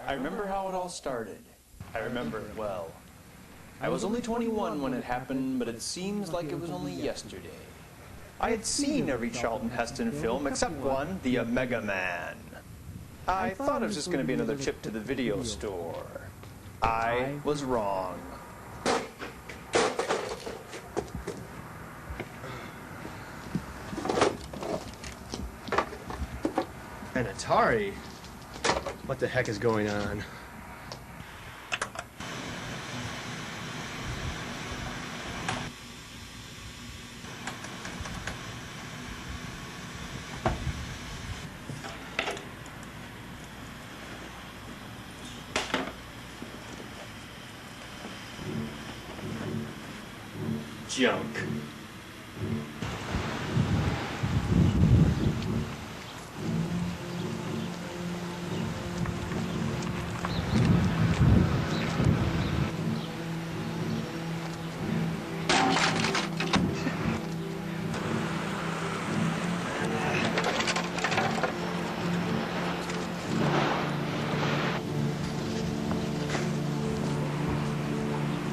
I remember how it all started. I remember it well. I was only 21 when it happened, but it seems like it was only yesterday. I had seen every Charlton Heston film except one, the Omega Man. I thought it was just going to be another trip to the video store. I was wrong. An Atari? What the heck is going on? Junk.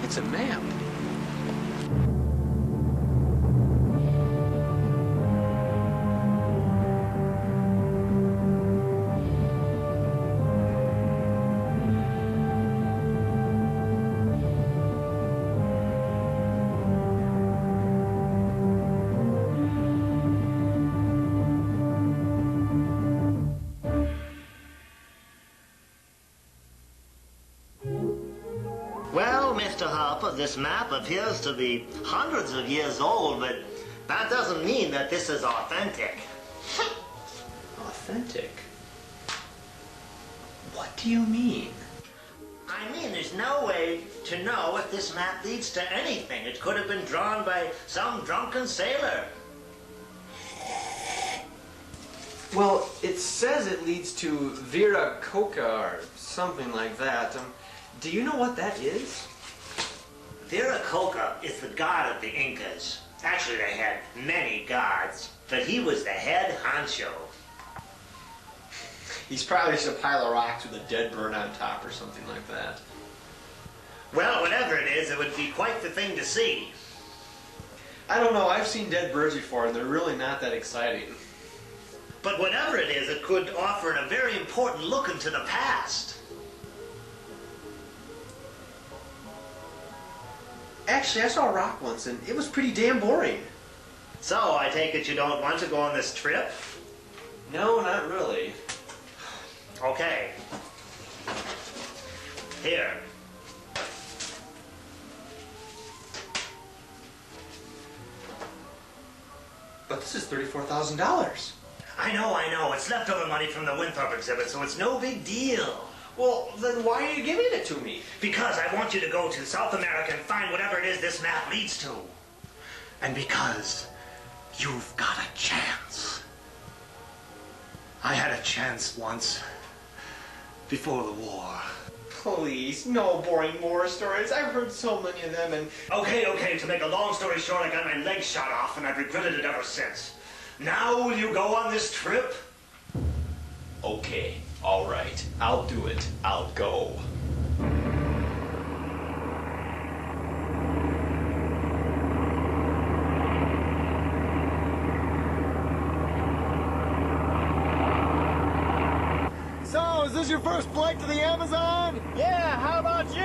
It's a map. Well, Mr. Harper, this map appears to be hundreds of years old, but that doesn't mean that this is authentic. Authentic? What do you mean? I mean, there's no way to know if this map leads to anything. It could have been drawn by some drunken sailor. Well, it says it leads to Vera Coca or something like that. Do you know what that is? Vera Coca is the god of the Incas. Actually, they had many gods, but he was the head honcho. He's probably just a pile of rocks with a dead bird on top or something like that. Well, whatever it is, it would be quite the thing to see. I don't know, I've seen dead birds before and they're really not that exciting. But whatever it is, it could offer a very important look into the past. Actually, I saw a rock once and it was pretty damn boring. So, I take it you don't want to go on this trip? No, not really. Okay. Here. But this is $34,000. I know. It's leftover money from the Winthrop exhibit, so it's no big deal. Well, then why are you giving it to me? Because I want you to go to South America and find whatever it is this map leads to. And because you've got a chance. I had a chance once. Before the war. Please, no boring war stories. I've heard so many of them and... Okay, to make a long story short, I got my legs shot off and I've regretted it ever since. Now will you go on this trip? Okay, all right. I'll do it. I'll go. So, is this your first flight to the Amazon? Yeah, how about you?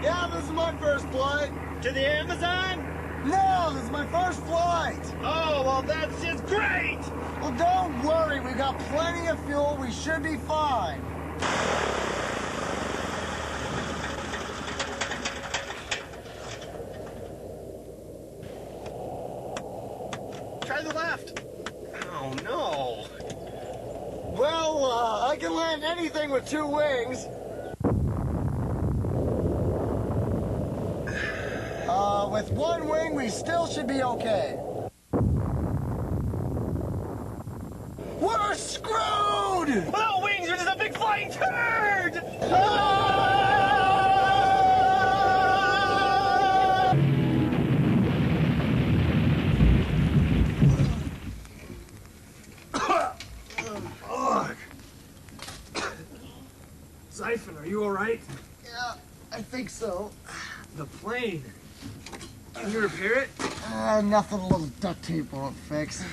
Yeah, this is my first flight. To the Amazon? No, this is my first flight. Oh, well, that's just great! Well, don't worry. We've got plenty of fuel. We should be fine. Try the left. Oh, no. Well, I can land anything with two wings. With one wing, we still should be okay. We're screwed! Well, wings are just a big flying turd! Siphon, are you alright? Yeah, I think so. The plane. Can you repair it? Nothing a little duct tape won't fix.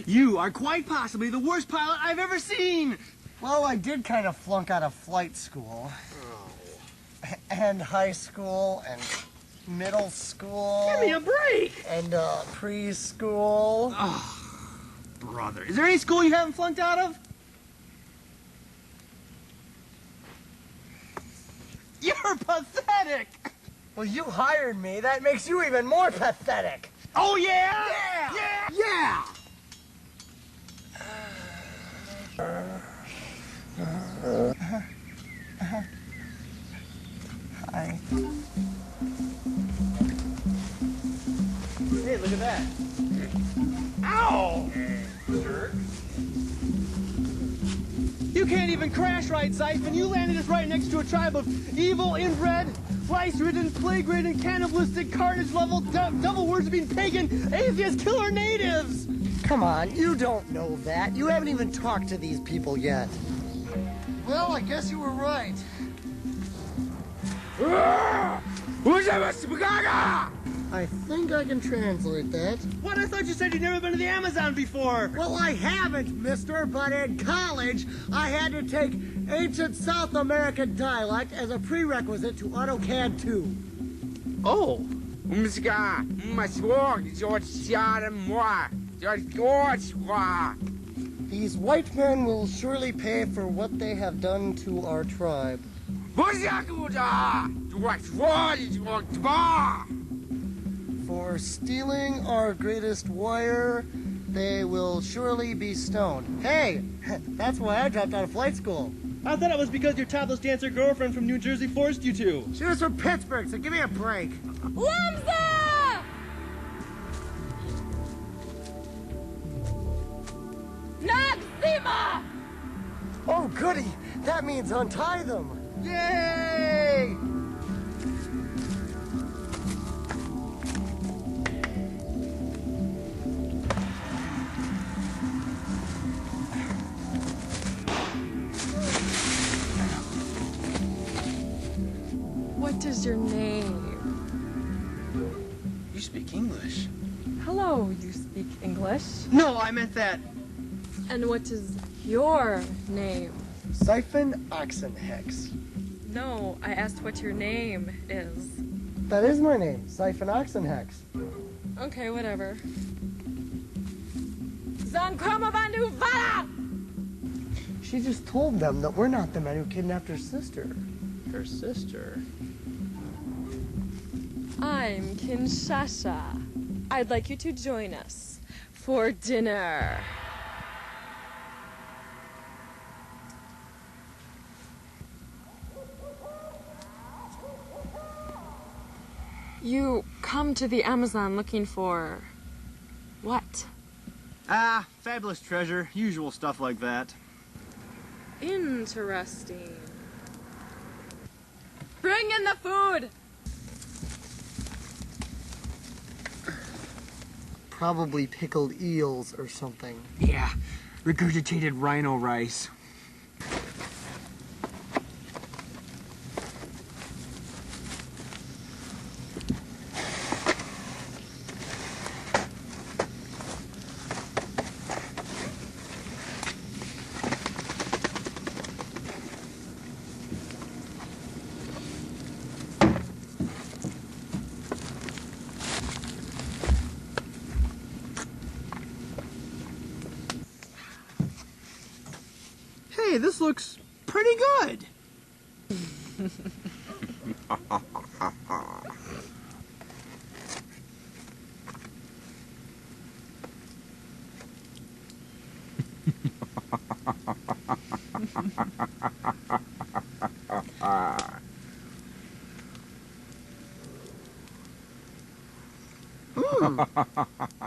You are quite possibly the worst pilot I've ever seen! Well, I did kind of flunk out of flight school. Oh. And high school, and middle school. Give me a break! And preschool. Oh, brother. Is there any school you haven't flunked out of? You're pathetic! Well, you hired me. That makes you even more pathetic. Oh, yeah? Yeah! Yeah! Hi. Hey, look at that. Ow! Jerk. You can't even crash right, Siphon. You landed us right next to a tribe of evil, inbred, lice-ridden, plague-ridden, cannibalistic, carnage-level, double-worshipping, pagan, atheist, killer natives! Come on, you don't know that. You haven't even talked to these people yet. Well, I guess you were right. I think I can translate that. What? I thought you said you'd never been to the Amazon before! Well, I haven't, mister, but in college, I had to take ancient South American dialect as a prerequisite to AutoCAD 2. Oh! These white men will surely pay for what they have done to our tribe. For stealing our greatest warrior, they will surely be stoned. Hey, that's why I dropped out of flight school. I thought it was because your topless dancer girlfriend from New Jersey forced you to. She was from Pittsburgh, so give me a break. Lamza! Naxima! Oh, goody! That means untie them. Yay! What is your name? You speak English. Hello, you speak English. No, I meant that. And what is your name? Siphon Oxenhex. No, I asked what your name is. That is my name, Siphon Oxenhex. Okay, whatever. Zankramavandu Vala! She just told them that we're not the men who kidnapped her sister. Her sister. I'm Kinshasa. I'd like you to join us for dinner. You come to the Amazon looking for what? Ah, fabulous treasure. Usual stuff like that. Interesting. Bring in the food! Probably pickled eels or something. Yeah, regurgitated rhino rice. Hey, this looks pretty good.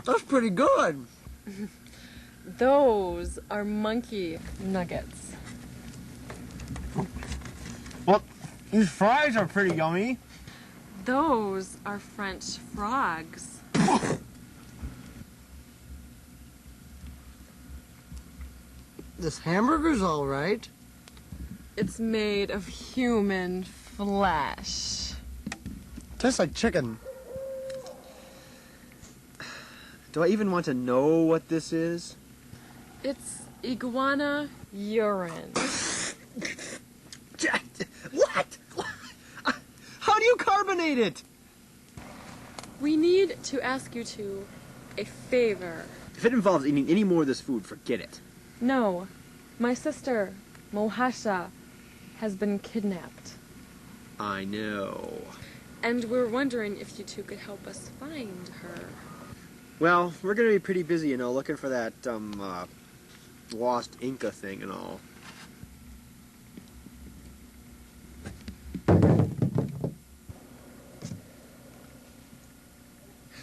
That's pretty good. Those are monkey nuggets. Well, these fries are pretty yummy. Those are French frogs. This hamburger's all right. It's made of human flesh. Tastes like chicken. Do I even want to know what this is? It's iguana urine. What? How do you carbonate it? We need to ask you two a favor. If it involves eating any more of this food, forget it. No, my sister, Mohasha, has been kidnapped. I know. And we're wondering if you two could help us find her. Well, we're gonna be pretty busy, looking for that, lost Inca thing and all.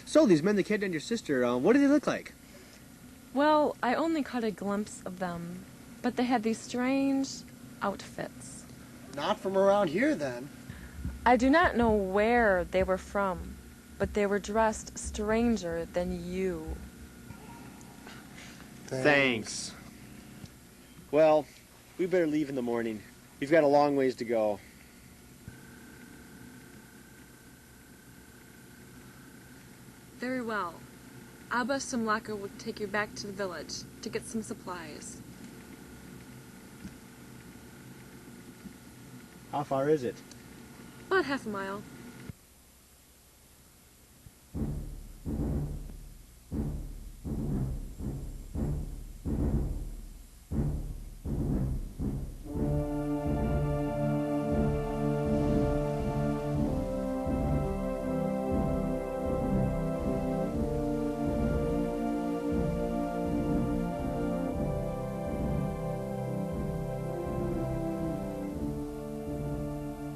So, these men that kidnapped your sister, what do they look like? Well, I only caught a glimpse of them, but they had these strange outfits. Not from around here, then. I do not know where they were from, but they were dressed stranger than you. Thanks. Well, we better leave in the morning. We've got a long ways to go. Very well. Abba Simlaka will take you back to the village to get some supplies. How far is it? About half a mile.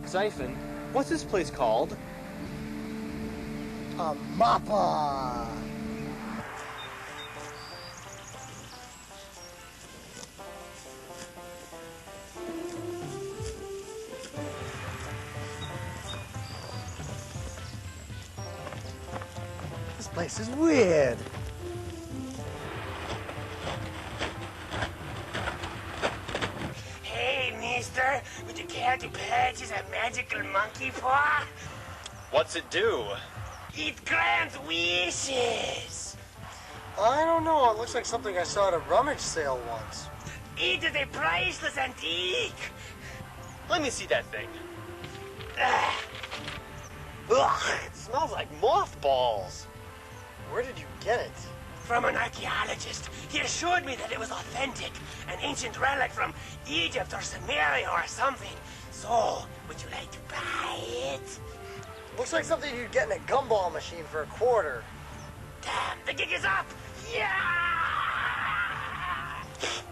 Siphon, what's this place called? A mappa. This place is weird. Hey, mister, would you care to purchase a magical monkey paw? What's it do? It grants wishes. I don't know. It looks like something I saw at a rummage sale once. It is a priceless antique. Let me see that thing. Ah, Ugh, it smells like mothballs. Where did you get it? from an archaeologist. He assured me that it was authentic, an ancient relic from Egypt or Samaria or something. So, would you like to buy it? Looks like something you'd get in a gumball machine for $0.25. Damn, the gig is up! Yeah!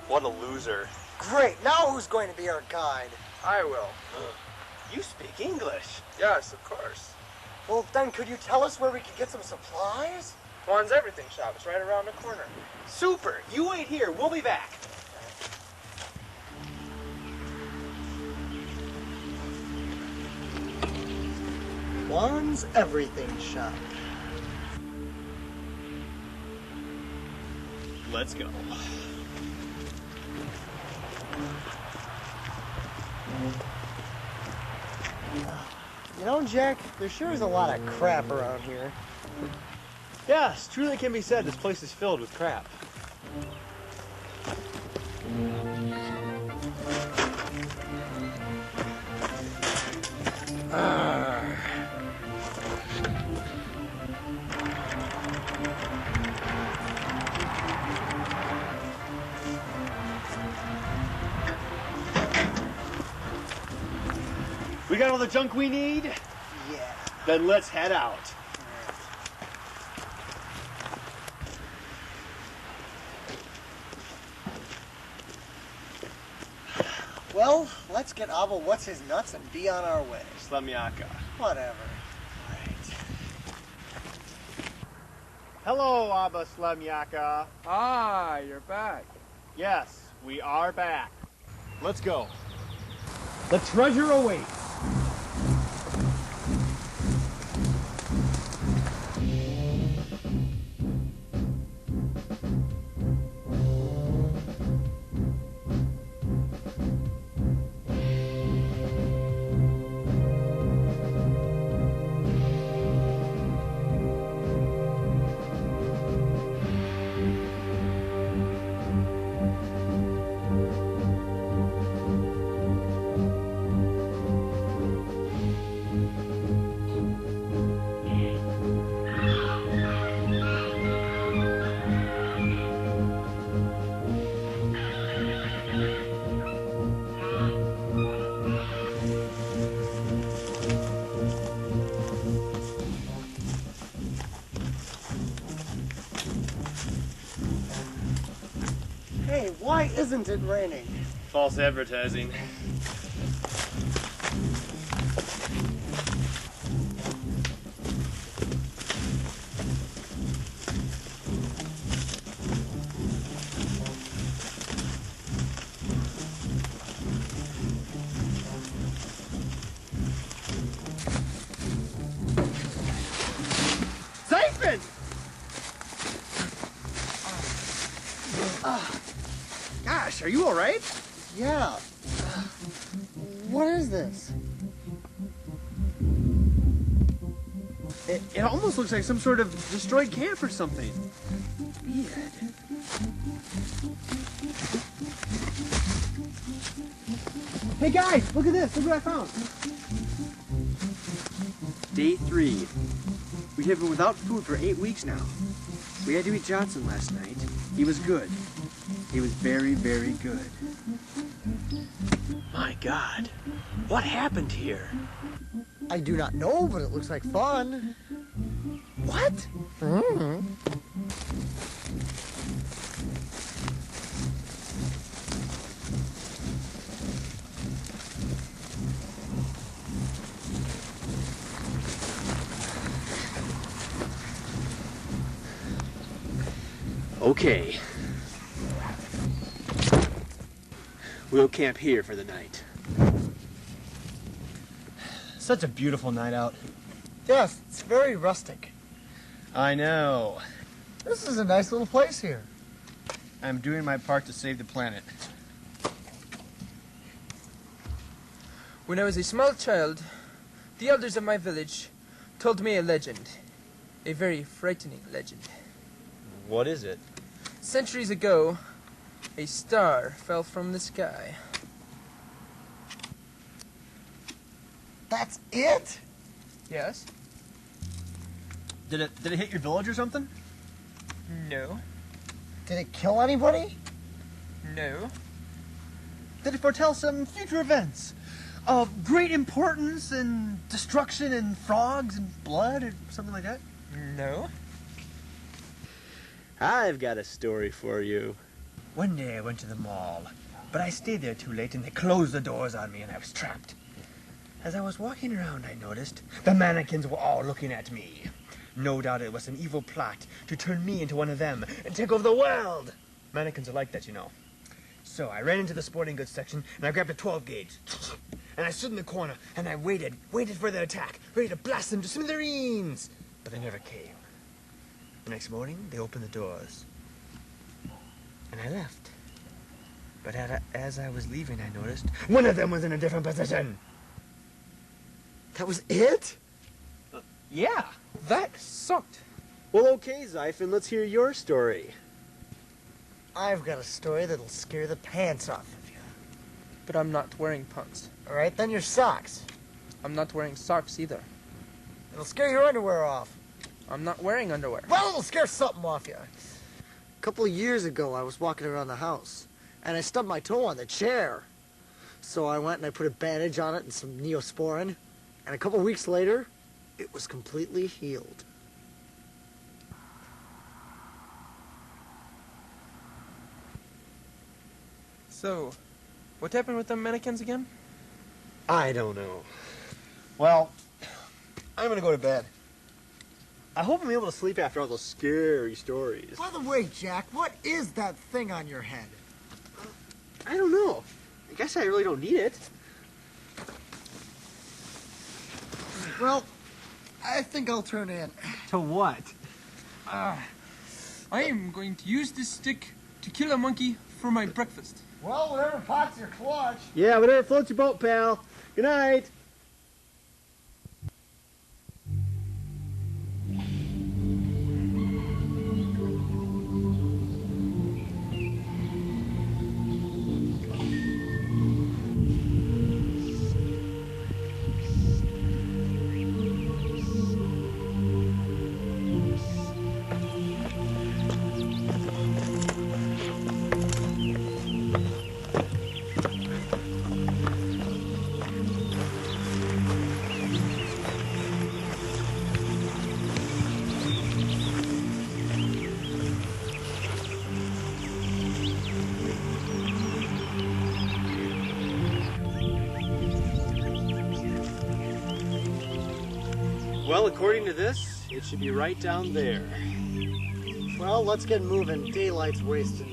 What a loser. Great, now who's going to be our guide? I will. You speak English. Yes, of course. Well, then could you tell us where we could get some supplies? Juan's Everything Shop is right around the corner. Super. You wait here. We'll be back. Juan's Everything Shop. Let's go. You know, Jack, there sure is a lot of crap around here. Yes, truly can be said this place is filled with crap. We got all the junk we need? Yeah. Then let's head out. Well, let's get Abba What's His Nuts and be on our way. Slemyaka. Whatever. Right. Hello, Abba Slemyaka. Ah, you're back. Yes, we are back. Let's go. The treasure awaits. Why isn't it raining? False advertising. Siphon! Gosh, are you all right? Yeah. What is this? It almost looks like some sort of destroyed camp or something. Weird. Hey guys, look at this. Look what I found. Day 3. We have been without food for 8 weeks now. We had to eat Johnson last night. He was good. He was very, very good. My God, what happened here? I do not know, but it looks like fun. What? Mm-hmm. Okay. We'll camp here for the night. Such a beautiful night out. Yes, it's very rustic. I know. This is a nice little place here. I'm doing my part to save the planet. When I was a small child, the elders of my village told me a legend. A very frightening legend. What is it? Centuries ago, a star fell from the sky. That's it? Yes? Did it hit your village or something? No. Did it kill anybody? No. Did it foretell some future events of great importance and destruction and frogs and blood or something like that? No. I've got a story for you. One day I went to the mall, but I stayed there too late and they closed the doors on me and I was trapped. As I was walking around, I noticed the mannequins were all looking at me. No doubt it was an evil plot to turn me into one of them and take over the world. Mannequins are like that, you know. So I ran into the sporting goods section and I grabbed a 12 gauge. And I stood in the corner and I waited for their attack, ready to blast them to smithereens. But they never came. The next morning, they opened the doors. And I left. But as I was leaving, I noticed one of them was in a different position. That was it? Yeah. That sucked. Well, okay, Zyphon, let's hear your story. I've got a story that'll scare the pants off of you. But I'm not wearing pants. All right, then your socks. I'm not wearing socks either. It'll scare your underwear off. I'm not wearing underwear. Well, it'll scare something off you. A couple of years ago, I was walking around the house, and I stubbed my toe on the chair. So I went and I put a bandage on it and some Neosporin, and a couple of weeks later, it was completely healed. So, what happened with the mannequins again? I don't know. Well, I'm gonna go to bed. I hope I'm able to sleep after all those scary stories. By the way, Jack, what is that thing on your head? I don't know. I guess I really don't need it. Well, I think I'll turn in. To what? I am going to use this stick to kill a monkey for my breakfast. Well, whatever pots your clutch. Yeah, whatever floats your boat, pal. Good night. Well, according to this, it should be right down there. Well, let's get moving. Daylight's wasted.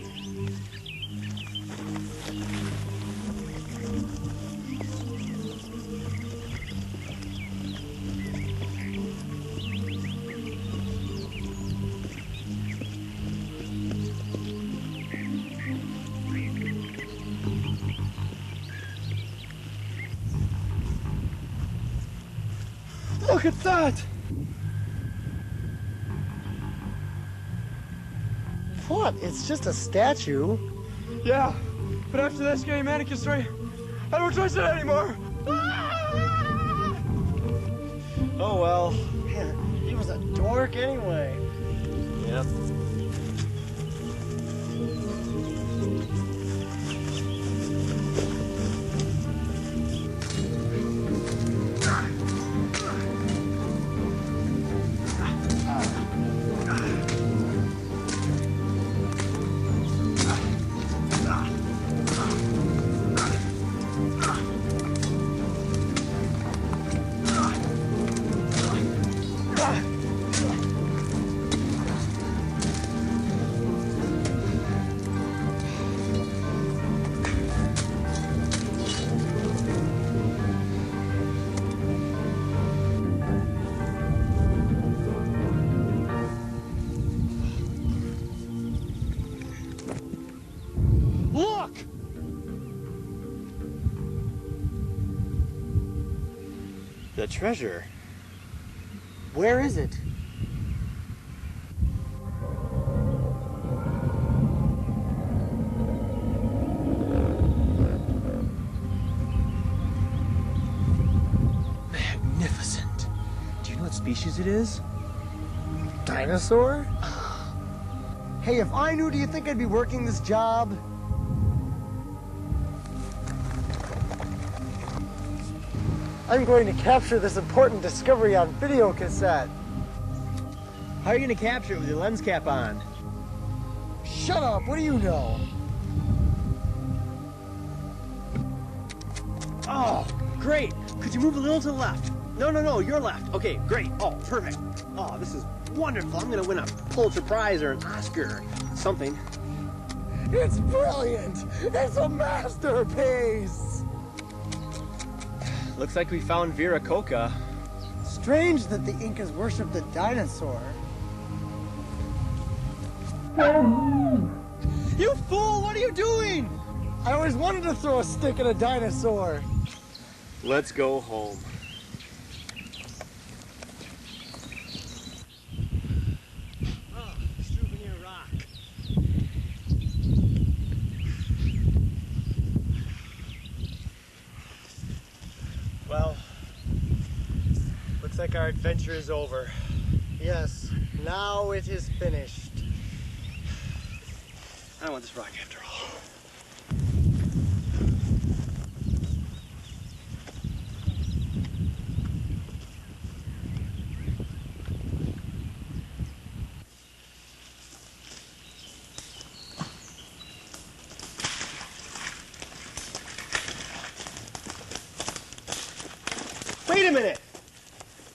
Look at that! What? It's just a statue. Yeah, but after that scary mannequin story, I don't trust it anymore. Oh well. Man, he was a dork anyway. Yep. Look! The treasure. Where is it? Magnificent. Do you know what species it is? Dinosaur? Hey, if I knew, do you think I'd be working this job? I'm going to capture this important discovery on video cassette. How are you going to capture it with your lens cap on? Shut up, what do you know? Oh, great. Could you move a little to the left? No, your left. Okay, great. Oh, perfect. Oh, this is wonderful. I'm going to win a Pulitzer Prize or an Oscar or something. It's brilliant! It's a masterpiece! Looks like we found Vera Coca. Strange that the Incas worshipped the dinosaur. You fool! What are you doing? I always wanted to throw a stick at a dinosaur. Let's go home. Oh, souvenir rock. Well, looks like our adventure is over. Yes, now it is finished. I don't want this rock after all. Wait a minute!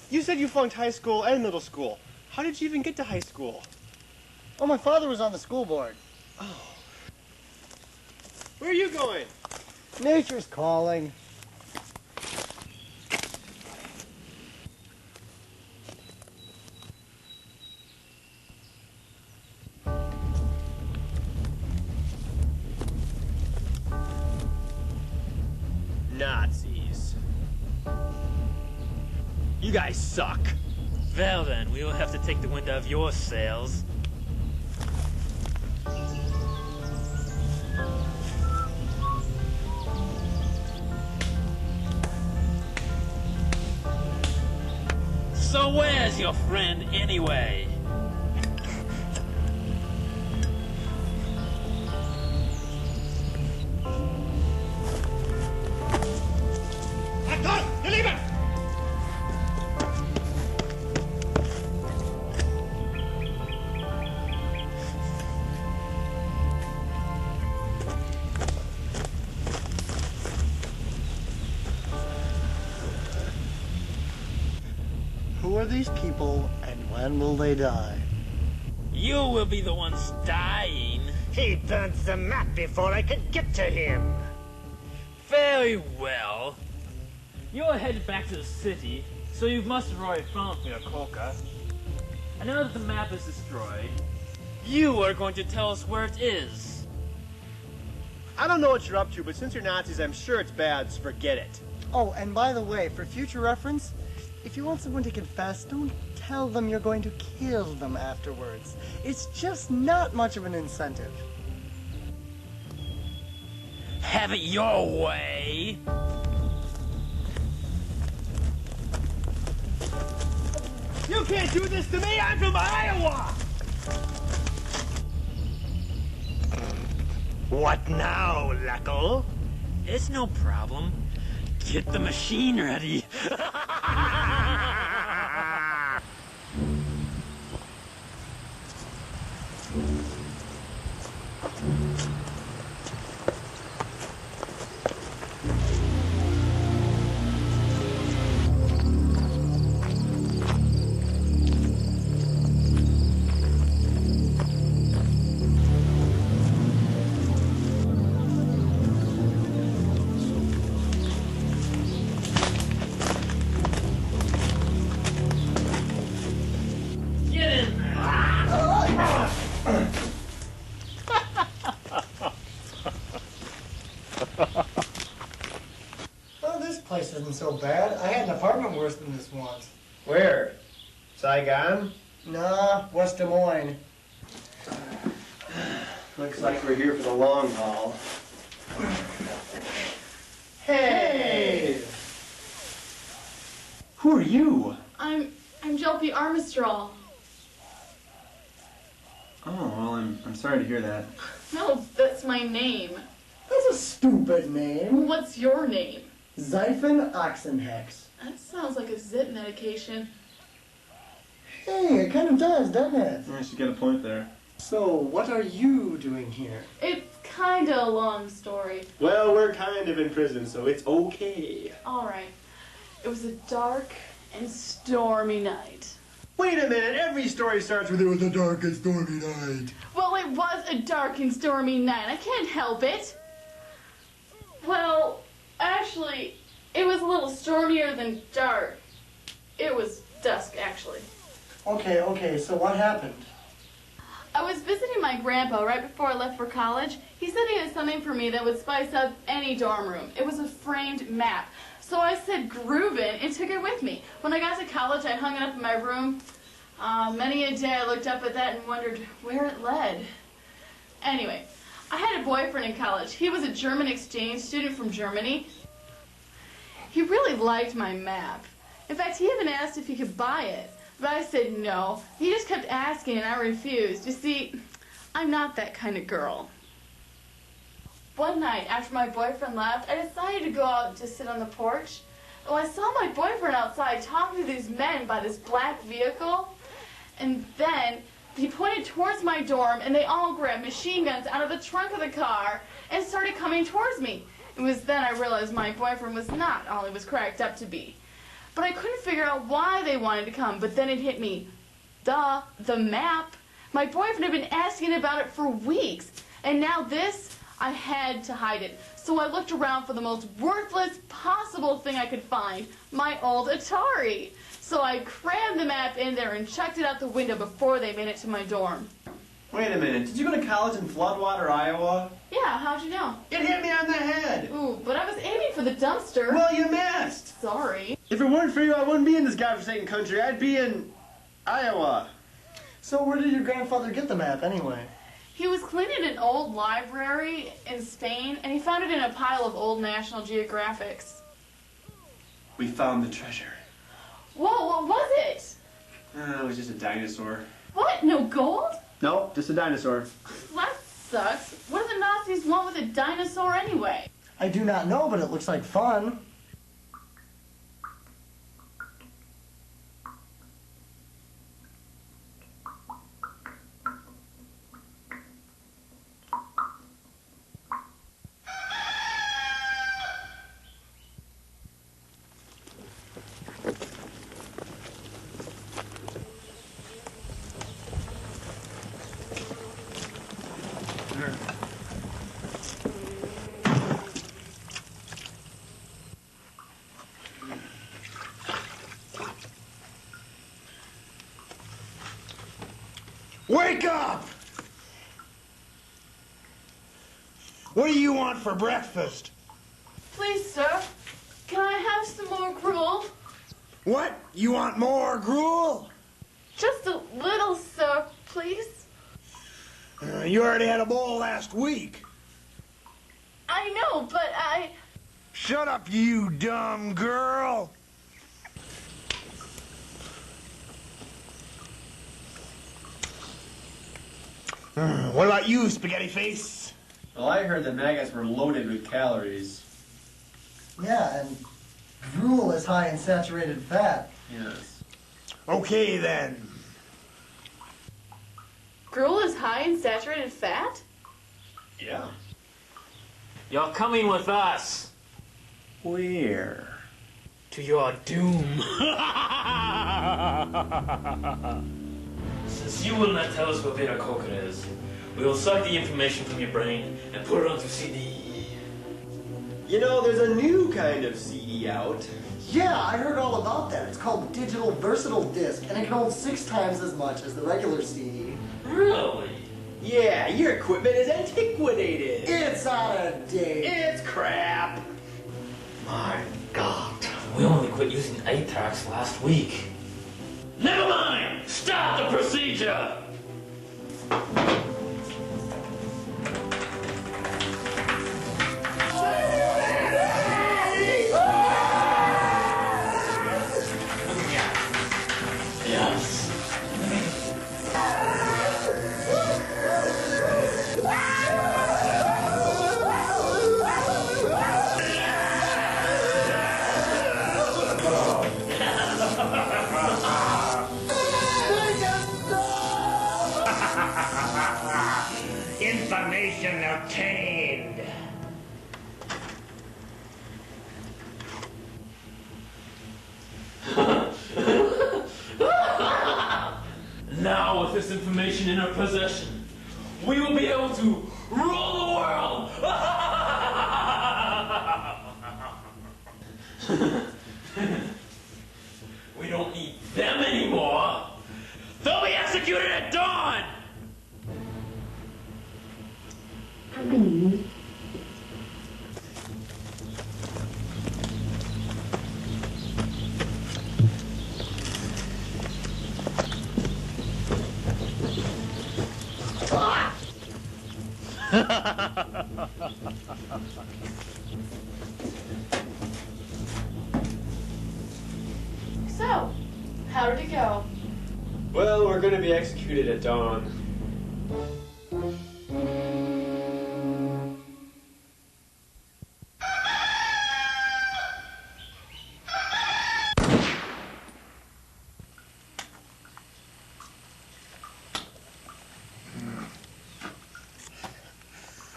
You said you flunked high school and middle school. How did you even get to high school? Oh, my father was on the school board. Oh. Where are you going? Nature's calling. Nazis. You guys suck. Well then, we will have to take the wind out of your sails. So where's your friend anyway? Hector, you leave it! Who are these people, and when will they die? You will be the ones dying. He burnt the map before I could get to him. Very well. You're headed back to the city, so you must have already found Viracocha. And now that the map is destroyed, you are going to tell us where it is. I don't know what you're up to, but since you're Nazis, I'm sure it's bad, so forget it. Oh, and by the way, for future reference, if you want someone to confess, don't tell them you're going to kill them afterwards. It's just not much of an incentive. Have it your way. You can't do this to me! I'm from Iowa! What now, Lackle? It's no problem. Get the machine ready. Well, this place isn't so bad. I had an apartment worse than this once. Where? Saigon? Nah, West Des Moines. Looks like we're here for the long haul. Hey! Who are you? I'm Jelpy Armstrong. Oh, well, I'm sorry to hear that. No, that's my name. That's a stupid name. What's your name? Xiphon Oxenhex. That sounds like a zit medication. Hey, it kind of does, doesn't it? I should get a point there. So, what are you doing here? It's kinda a long story. Well, we're kind of in prison, so it's okay. Alright. It was a dark and stormy night. Wait a minute, every story starts with "it was a dark and stormy night." Well, it was a dark and stormy night. I can't help it. Well, actually, it was a little stormier than dark. It was dusk, actually. Okay, so what happened? I was visiting my grandpa right before I left for college. He said he had something for me that would spice up any dorm room. It was a framed map. So I said groovin' and took it with me. When I got to college, I hung it up in my room. Many a day I looked up at that and wondered where it led. Anyway, I had a boyfriend in college. He was a German exchange student from Germany. He really liked my map. In fact, he even asked if he could buy it. But I said no. He just kept asking and I refused. You see, I'm not that kind of girl. One night, after my boyfriend left, I decided to go out and just sit on the porch. Well, I saw my boyfriend outside talking to these men by this black vehicle. And then he pointed towards my dorm and they all grabbed machine guns out of the trunk of the car and started coming towards me. It was then I realized my boyfriend was not all he was cracked up to be. But I couldn't figure out why they wanted to come, but then it hit me. Duh, the map. My boyfriend had been asking about it for weeks. And now this, I had to hide it. So I looked around for the most worthless possible thing I could find, my old Atari. So I crammed the map in there and chucked it out the window before they made it to my dorm. Wait a minute, did you go to college in Floodwater, Iowa? Yeah, how'd you know? It hit me on the head! Ooh, but I was aiming for the dumpster. Well, you missed! Sorry. If it weren't for you, I wouldn't be in this godforsaken country. I'd be in Iowa. So where did your grandfather get the map anyway? He was cleaning an old library in Spain, and he found it in a pile of old National Geographics. We found the treasure. Whoa, what was it? It was just a dinosaur. What, no gold? Nope, just a dinosaur. That sucks. What do the Nazis want with a dinosaur anyway? I do not know, but it looks like fun. Wake up! What do you want for breakfast? Please, sir, can I have some more gruel? What? You want more gruel? Just a little, sir, please. You already had a bowl last week. I know, but I... Shut up, you dumb girl! What about you, spaghetti face? Well, I heard that maggots were loaded with calories. Yeah, and gruel is high in saturated fat. Yes. Okay, then. Gruel is high in saturated fat? Yeah. You're coming with us Where? to your doom. Since you will not tell us what Vera Coca is, we will suck the information from your brain and put it onto CD. You know, there's a new kind of CD out. Yeah, I heard all about that. It's called digital versatile disc, and it can hold 6 times as much as the regular CD. Really? Yeah, your equipment is antiquated. It's out of date. It's crap. My God. We only quit using 8-tracks last week. Never mind! Stop the procedure! Yes. Information obtained. Now, with this information in our possession, we will be able to rule the world! We don't need them anymore! They'll be executed at dawn! So, how did it go? Well, we're gonna be executed at dawn.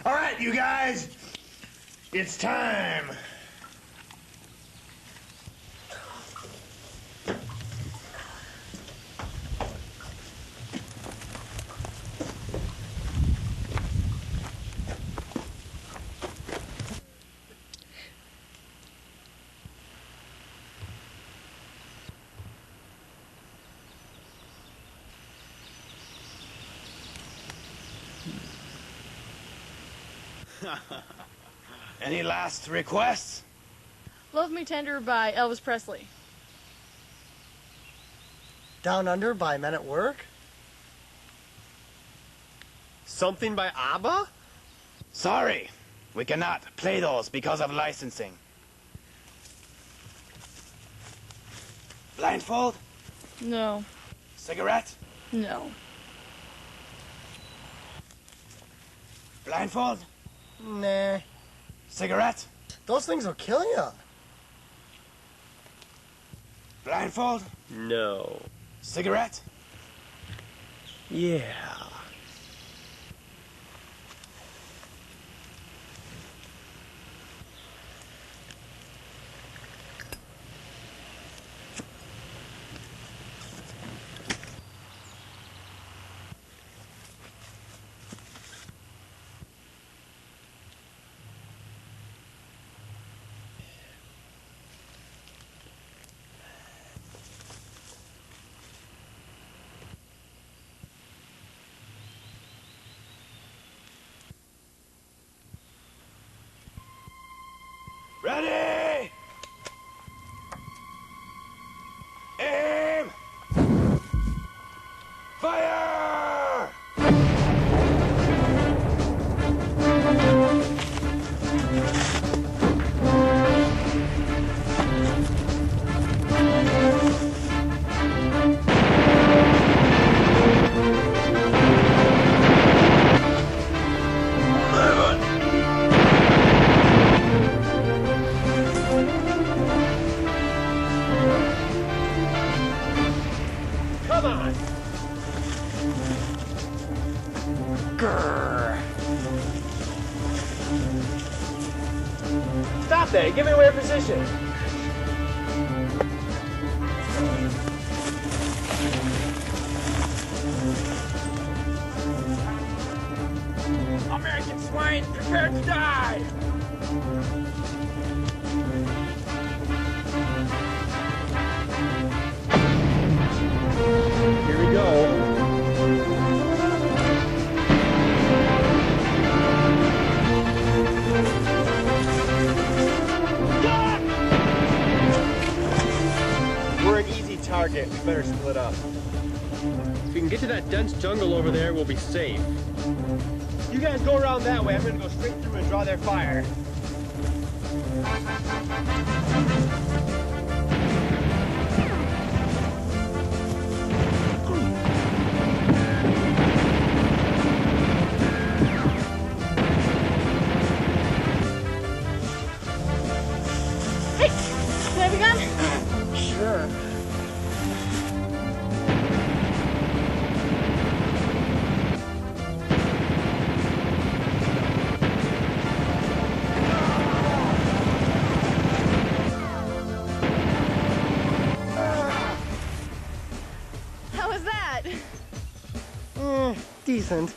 All right, you guys. It's time. Any last requests? Love Me Tender by Elvis Presley. Down Under by Men at Work? Something by ABBA? Sorry, we cannot play those because of licensing. Blindfold? No. Cigarette? No. Blindfold? Nah. Cigarette? Those things will kill you. Blindfold? No. Cigarette? Yeah. Ready! Aim! Fire! Come on! Grrr. Stop that! Give me away your position! American swine, prepare to die! Here we go. We're an easy target. We better split up. If we can get to that dense jungle over there, we'll be safe. You guys go around that way. I'm gonna go straight through and draw their fire. Hey, can I have a gun? Sure. How was that? Decent.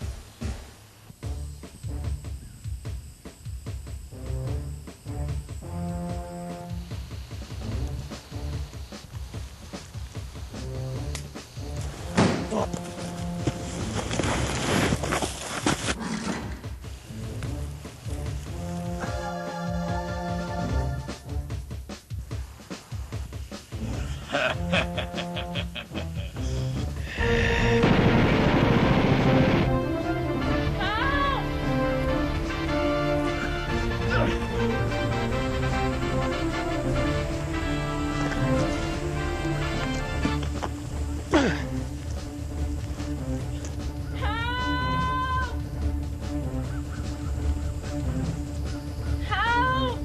Help!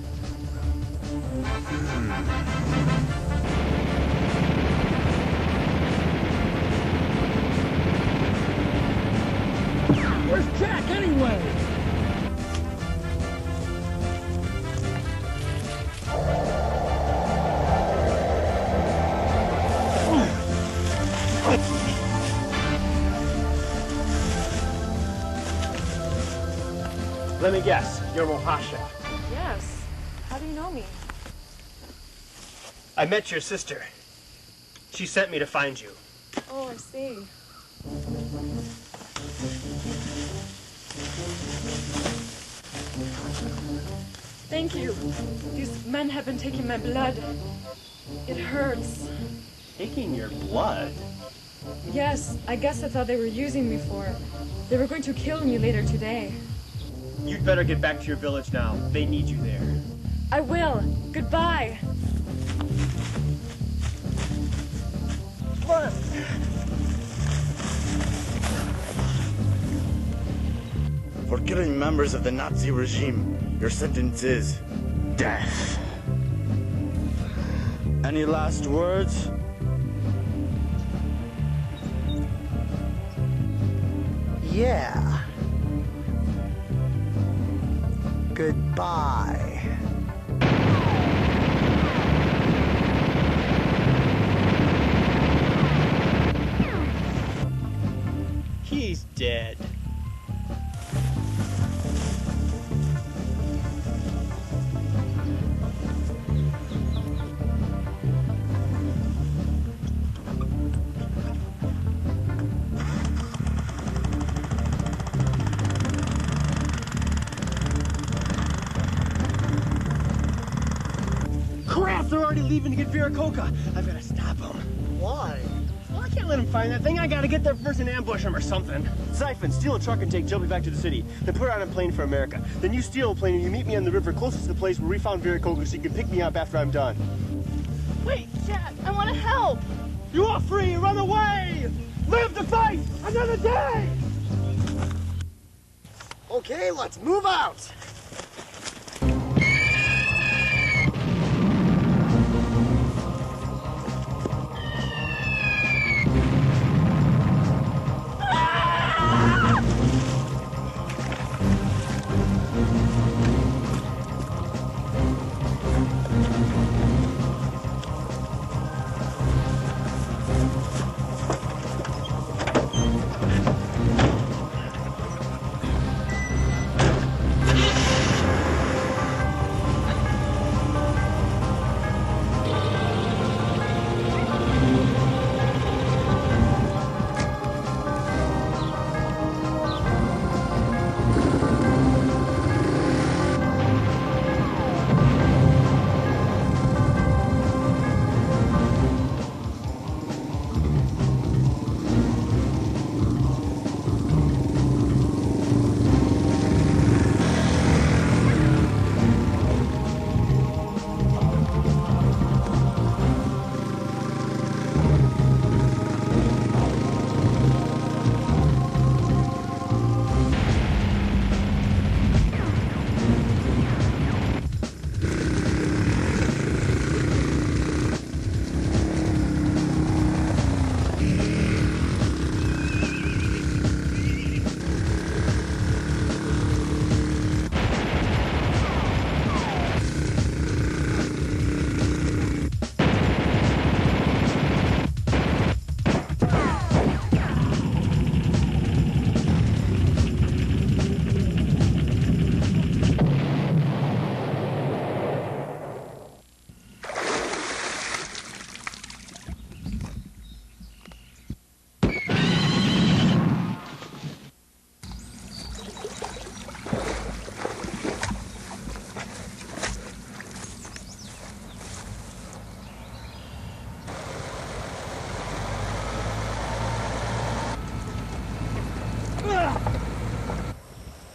Where's Jack anyway? Let me guess, you're Mohasha. Yes. How do you know me? I met your sister. She sent me to find you. Oh, I see. Thank you. These men have been taking my blood. It hurts. Taking your blood? Yes, I guess that's how they were using me for. They were going to kill me later today. You'd better get back to your village now. They need you there. I will. Goodbye. For killing members of the Nazi regime, your sentence is death. Any last words? Yeah. Goodbye. He's dead. rats are already leaving to get Viracocha. I've got to stop them. Why? Well, I can't let them find that thing. I got to get there first and ambush them or something. Siphon, steal a truck and take Jumpy back to the city. Then put her on a plane for America. Then you steal a plane and you meet me on the river closest to the place where we found Viracocha so you can pick me up after I'm done. Wait, Dad, I want to help. You are free. Run away. Live to fight another day. Okay, let's move out.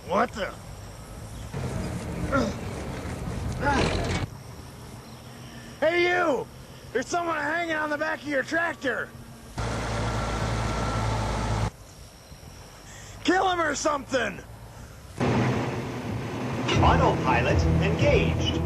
What the? Hey, you! There's someone hanging on the back of your tractor! Kill him or something! Autopilot engaged.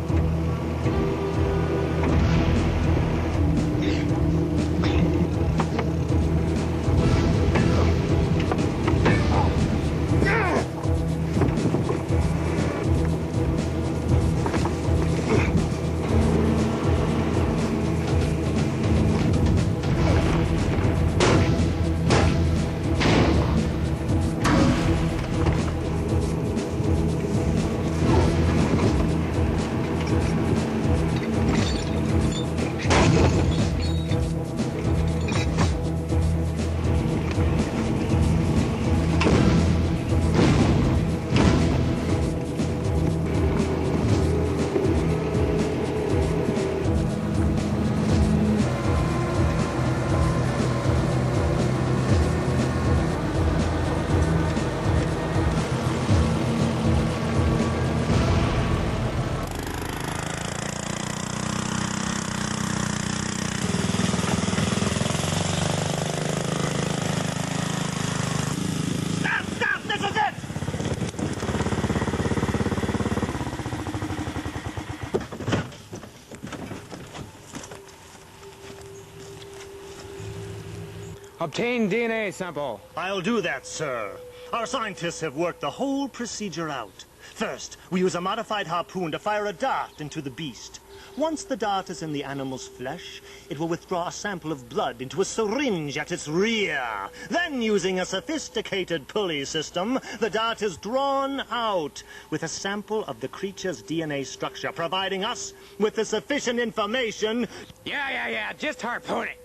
Obtain DNA sample. I'll do that, sir. Our scientists have worked the whole procedure out. First, we use a modified harpoon to fire a dart into the beast. Once the dart is in the animal's flesh, it will withdraw a sample of blood into a syringe at its rear. Then, using a sophisticated pulley system, the dart is drawn out with a sample of the creature's DNA structure, providing us with the sufficient information. Yeah, just harpoon it.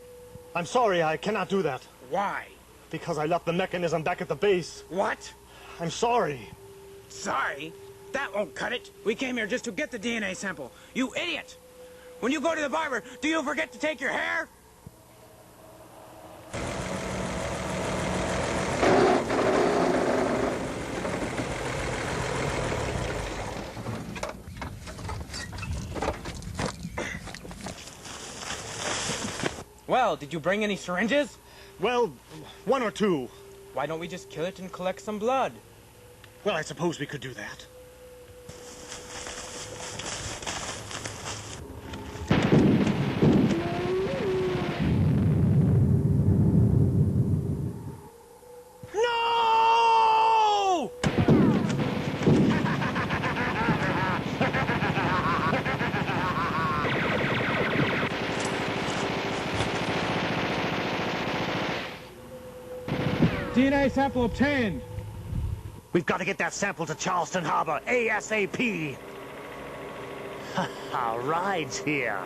I'm sorry, I cannot do that. Why? Because I left the mechanism back at the base. What? I'm sorry. Sorry? That won't cut it. We came here just to get the DNA sample. You idiot! When you go to the barber, do you forget to take your hair? Well, did you bring any syringes? Well, one or two. Why don't we just kill it and collect some blood? Well, I suppose we could do that. No! DNA sample obtained. We've got to get that sample to Charleston Harbor ASAP. Rides here.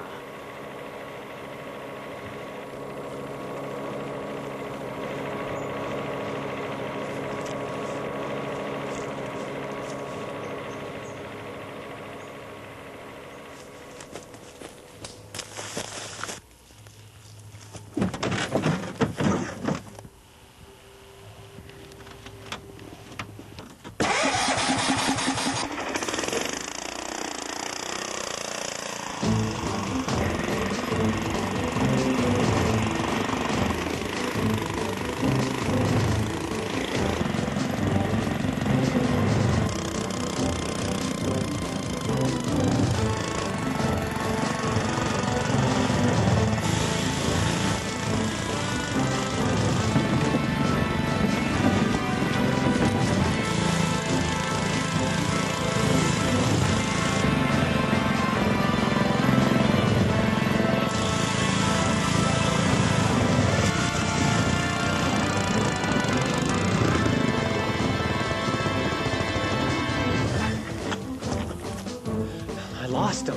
Lost him.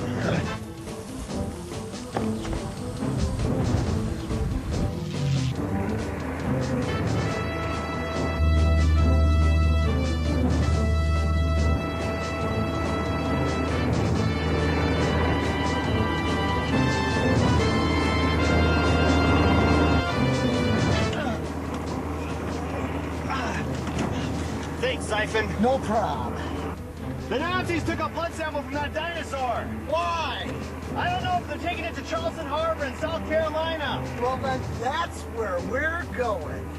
Thanks, Siphon. No problem. The Nazis took a blood sample from that dinosaur. Why? I don't know if they're taking it to Charleston Harbor in South Carolina. Well, then that's where we're going.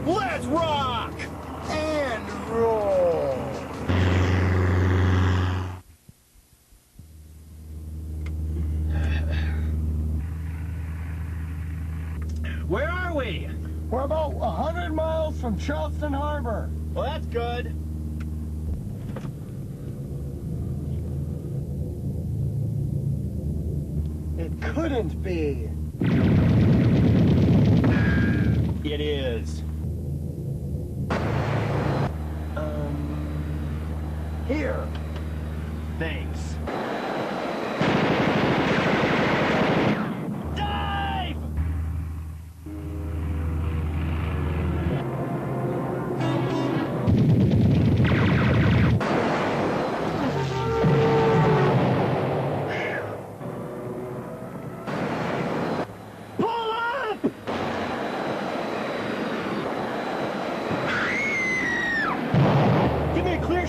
Let's rock! And roll. Where are we? We're about 100 miles from Charleston Harbor. Well, that's good. It couldn't be. It is. Here. Thanks.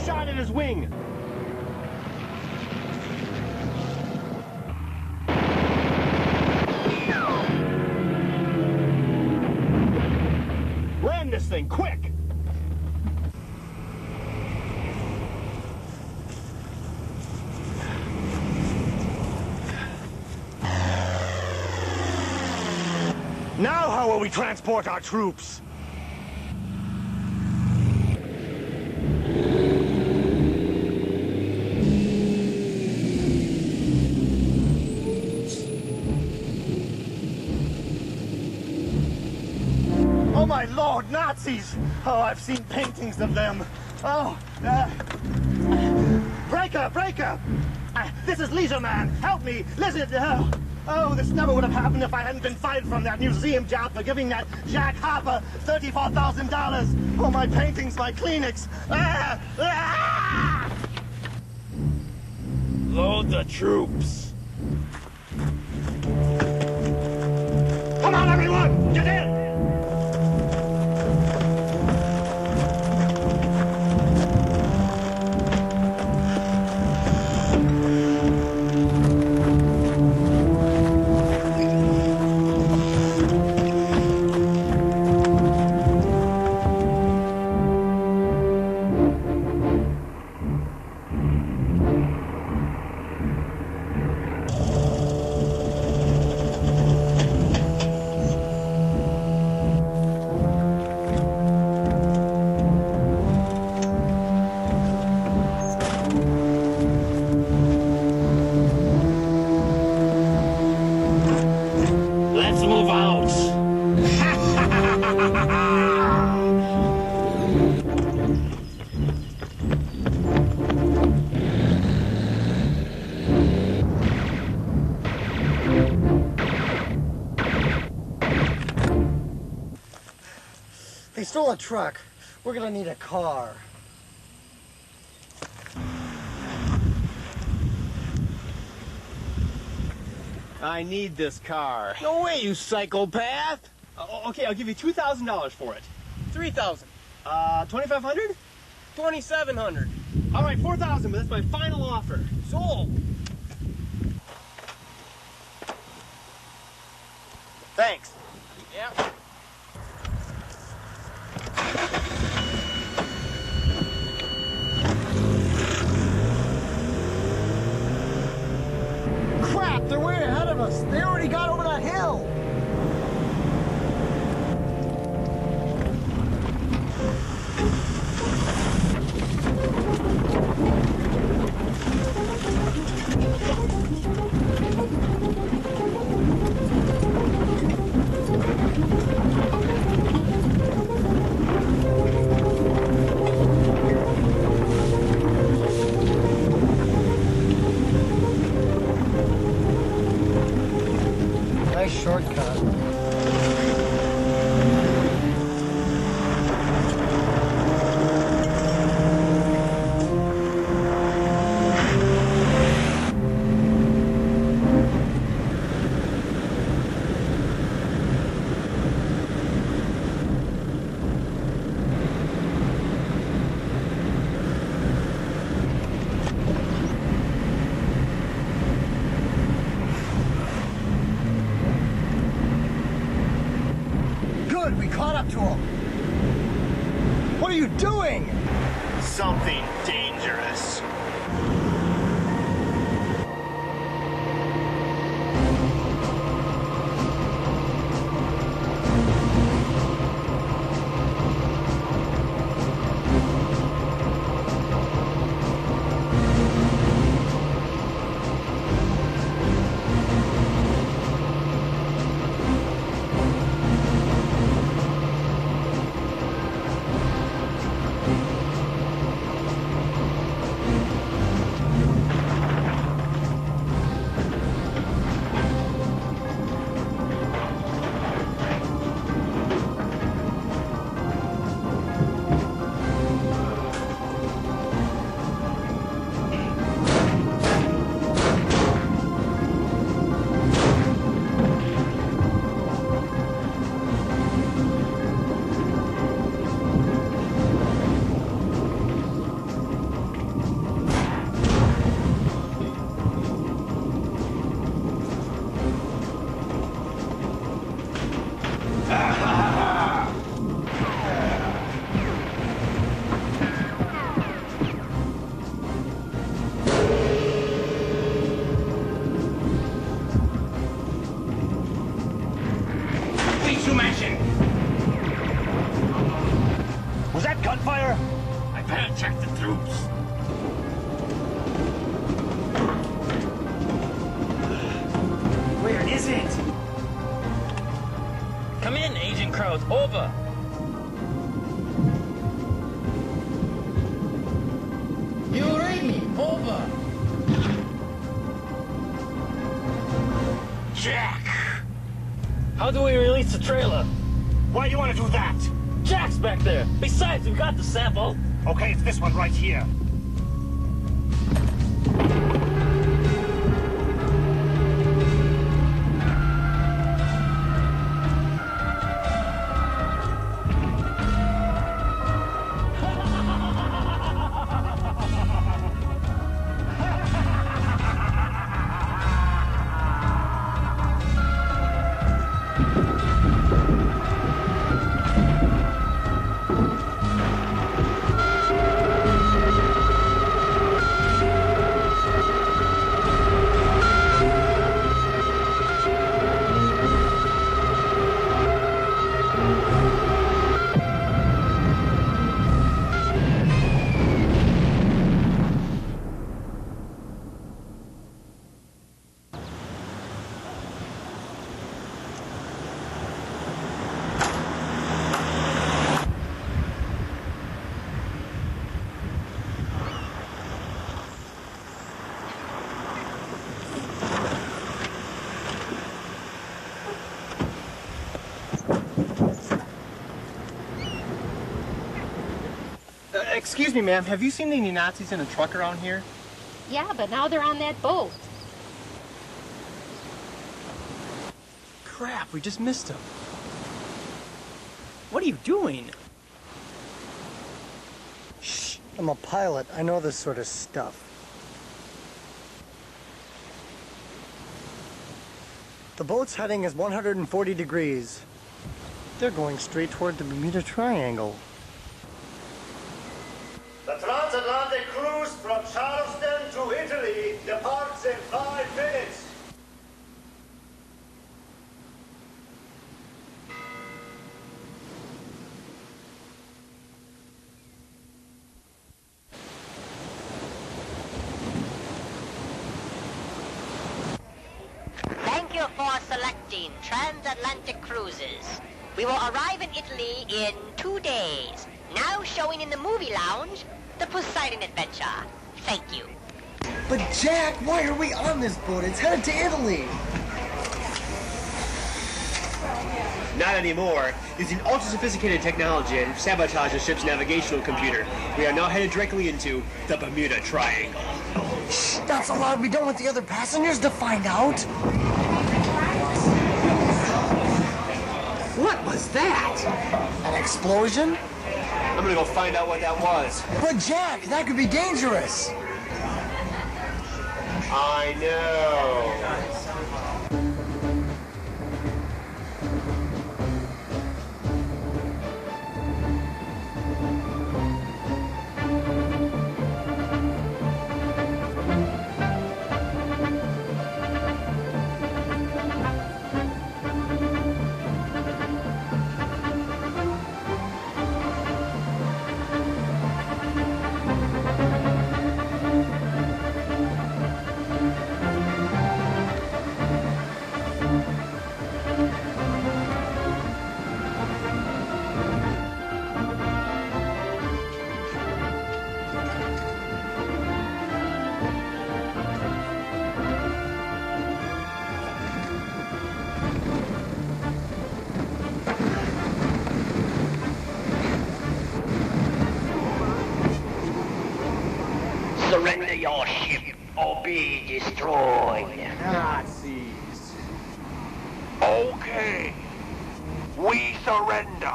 Shot at his wing. Land this thing, quick! Now how will we transport our troops? Oh my lord, Nazis! Oh, I've seen paintings of them. Oh, Breaker, Breaker! This is Leisure Man. Help me. Listen. Oh, this never would have happened if I hadn't been fired from that museum job for giving that Jack Harper $34,000. Oh, my paintings, my Kleenex. of the troops. Come on, everyone! Get in! Let's move out. They stole a truck. We're gonna need a car. I need this car. No way, you psychopath! Okay, I'll give you $2,000 for it. 3,000. 2,500? 2,700. All right, 4,000, but that's my final offer. Sold. Thanks. Yeah. Crap, they're way ahead of us. They already got over that hill. Nice shortcut. Good, we caught up to him. What are you doing? Something dangerous. Was that gunfire? I better check the troops. Where is it? Come in, Agent Krause. Over. You read me. Over. Jack! How do we release the trailer? Why do you want to do that? Jack's back there. Besides, we got the sample. Okay, it's this one right here. Excuse me, ma'am. Have you seen any Nazis in a truck around here? Yeah, but now they're on that boat. Crap, we just missed them. What are you doing? Shh, I'm a pilot. I know this sort of stuff. The boat's heading is 140 degrees. They're going straight toward the Bermuda Triangle. The transatlantic cruise from Charleston to Italy departs in 5 minutes. Thank you for selecting transatlantic cruises. We will arrive in Italy in 2 days. Now showing in the movie lounge, the Poseidon Adventure. Thank you. But Jack, why are we on this boat? It's headed to Italy. Not anymore. Using ultra-sophisticated technology and sabotage the ship's navigational computer, we are now headed directly into the Bermuda Triangle. Shh, that's allowed. We don't want the other passengers to find out. What was that? An explosion? I'm gonna go find out what that was. But Jack, that could be dangerous. I know. Surrender your ship or be destroyed. Nazis. Okay. We surrender.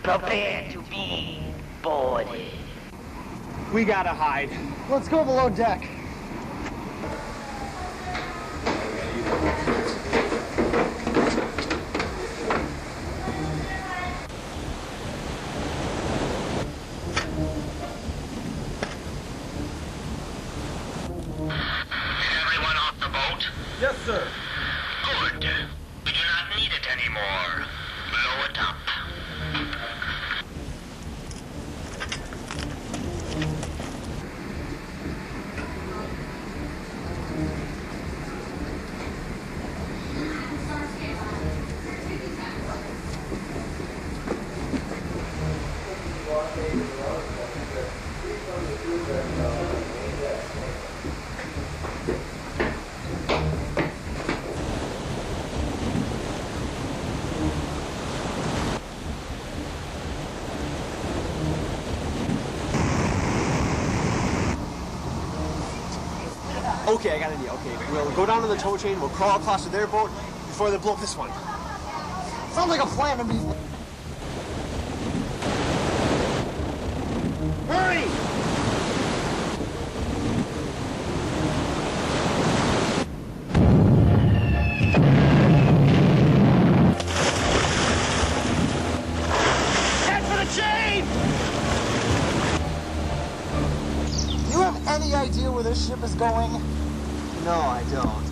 Prepare to be boarded. We gotta hide. Let's go below deck. Everyone off the boat? Yes, sir. Good. We do not need it anymore. Blow it up. Okay, I got an idea. Okay, we'll go down to the tow chain, we'll crawl across to their boat before they blow up this one. Sounds like a plan to me. Hurry! Head for the chain! Do you have any idea where this ship is going? No, I don't.